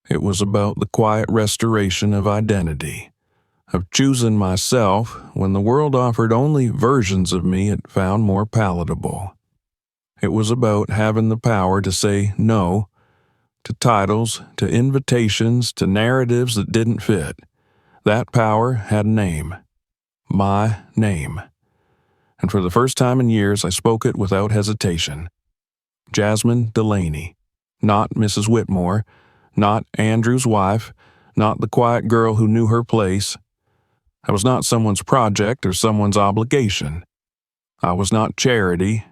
It was about the quiet restoration of identity, of choosing myself when the world offered only versions of me it found more palatable. It was about having the power to say no to titles, to invitations, to narratives that didn't fit. That power had a name. My name. And for the first time in years, I spoke it without hesitation. Jasmine Delaney. Not Mrs. Whitmore, not Andrew's wife, not the quiet girl who knew her place. I was not someone's project or someone's obligation. I was not charity.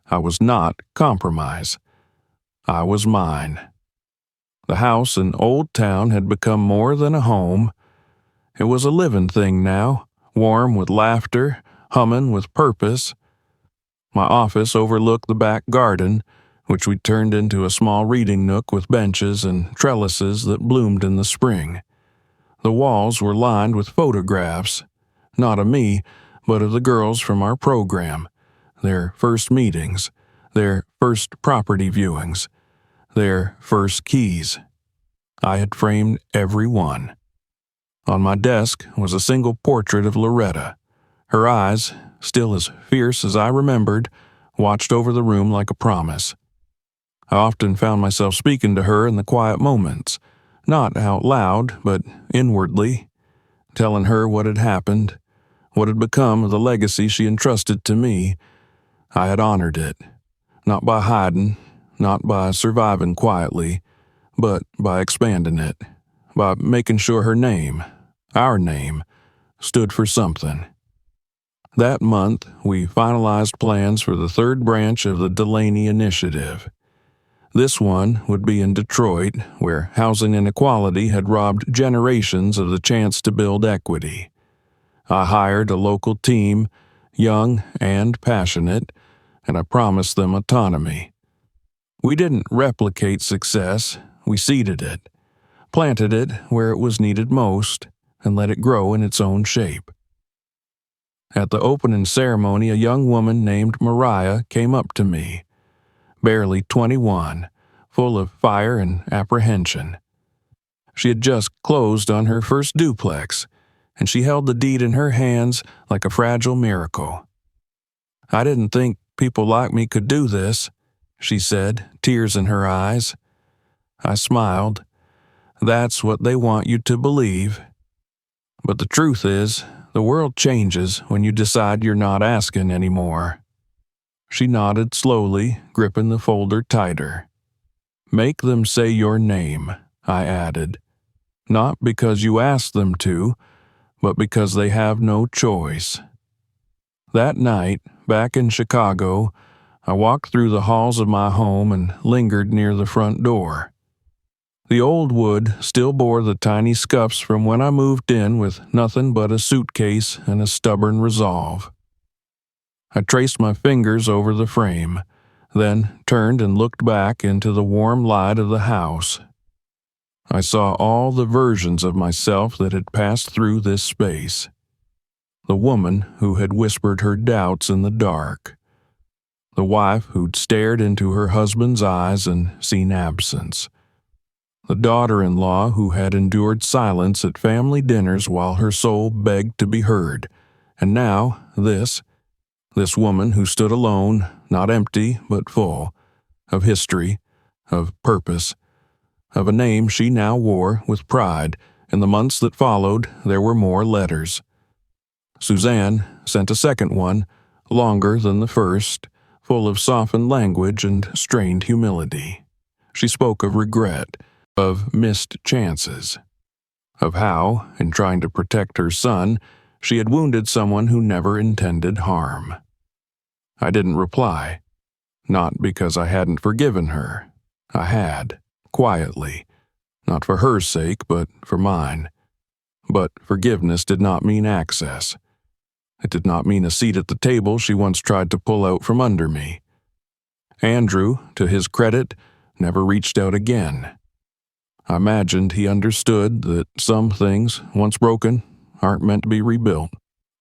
I was not compromise. I was mine. The house in Old Town had become more than a home. It was a living thing now, warm with laughter, humming with purpose. My office overlooked the back garden, which we turned into a small reading nook with benches and trellises that bloomed in the spring. The walls were lined with photographs, not of me, but of the girls from our program, their first meetings, their first property viewings, their first keys. I had framed every one. On my desk was a single portrait of Loretta. Her eyes, still as fierce as I remembered, watched over the room like a promise. I often found myself speaking to her in the quiet moments, not out loud, but inwardly, telling her what had happened, what had become of the legacy she entrusted to me. I had honored it, Not by hiding, not by surviving quietly, but by expanding it, by making sure her name, our name, stood for something. That month, we finalized plans for the third branch of the Delaney Initiative. This one would be in Detroit, where housing inequality had robbed generations of the chance to build equity. I hired a local team, young and passionate, and I promised them autonomy. We didn't replicate success, we seeded it, planted it where it was needed most, and let it grow in its own shape. At the opening ceremony, a young woman named Mariah came up to me, barely 21, full of fire and apprehension. She had just closed on her first duplex, and she held the deed in her hands like a fragile miracle. "I didn't think people like me could do this," she said, tears in her eyes. I smiled. "That's what they want you to believe. But the truth is, the world changes when you decide you're not asking anymore." She nodded slowly, gripping the folder tighter. "Make them say your name," I added. "Not because you asked them to, but because they have no choice." That night, back in Chicago, I walked through the halls of my home and lingered near the front door. The old wood still bore the tiny scuffs from when I moved in with nothing but a suitcase and a stubborn resolve. I traced my fingers over the frame, then turned and looked back into the warm light of the house. I saw all the versions of myself that had passed through this space. The woman who had whispered her doubts in the dark. The wife who'd stared into her husband's eyes and seen absence. The daughter-in-law who had endured silence at family dinners while her soul begged to be heard. And now, this woman who stood alone, not empty but full, of history, of purpose, of a name she now wore with pride. In the months that followed, there were more letters. Suzanne sent a second one, longer than the first, full of softened language and strained humility. She spoke of regret, of missed chances, of how, in trying to protect her son, she had wounded someone who never intended harm. I didn't reply, not because I hadn't forgiven her. I had, quietly, not for her sake, but for mine. But forgiveness did not mean access. It did not mean a seat at the table she once tried to pull out from under me. Andrew, to his credit, never reached out again. I imagined he understood that some things, once broken, aren't meant to be rebuilt.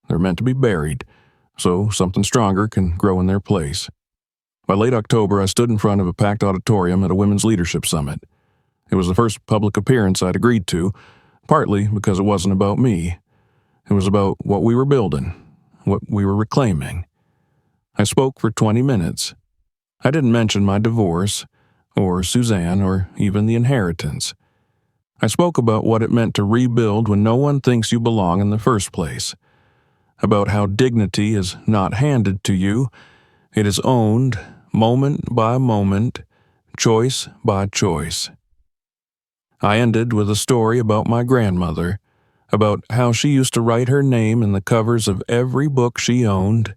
They're meant to be buried, so something stronger can grow in their place. By late October, I stood in front of a packed auditorium at a women's leadership summit. It was the first public appearance I'd agreed to, partly because it wasn't about me. It was about what we were building, what we were reclaiming. I spoke for 20 minutes. I didn't mention my divorce, or Suzanne, or even the inheritance. I spoke about what it meant to rebuild when no one thinks you belong in the first place, about how dignity is not handed to you, it is owned, moment by moment, choice by choice. I ended with a story about my grandmother, about how she used to write her name in the covers of every book she owned,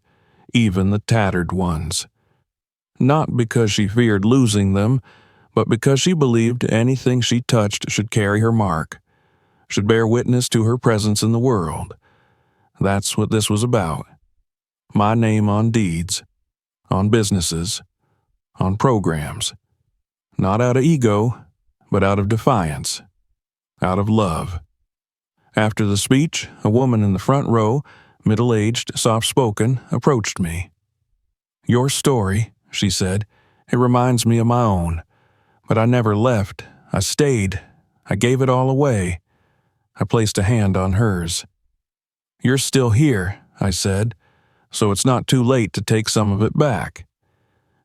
even the tattered ones. Not because she feared losing them, but because she believed anything she touched should carry her mark, should bear witness to her presence in the world. That's what this was about. My name on deeds, on businesses, on programs. Not out of ego, but out of defiance, out of love. After the speech, a woman in the front row, middle-aged, soft-spoken, approached me. "Your story," she said, "it reminds me of my own. But I never left. I stayed. I gave it all away." I placed a hand on hers. "You're still here," I said, "so it's not too late to take some of it back."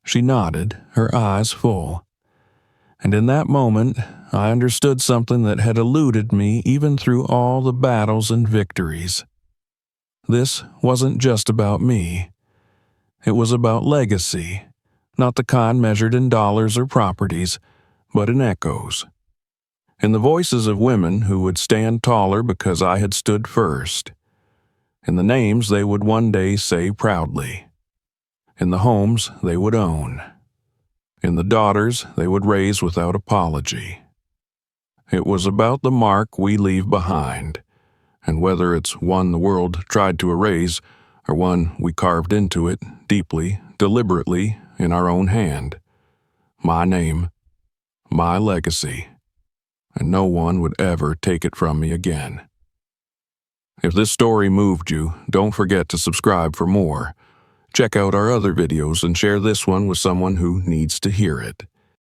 She nodded, her eyes full. And in that moment, I understood something that had eluded me even through all the battles and victories. This wasn't just about me. It was about legacy, not the kind measured in dollars or properties, but in echoes. In the voices of women who would stand taller because I had stood first. In the names they would one day say proudly. In the homes they would own. In the daughters they would raise without apology. It was about the mark we leave behind, and whether it's one the world tried to erase or one we carved into it deeply, deliberately, in our own hand. My name, my legacy, and no one would ever take it from me again. If this story moved you, don't forget to subscribe for more. Check out our other videos and share this one with someone who needs to hear it.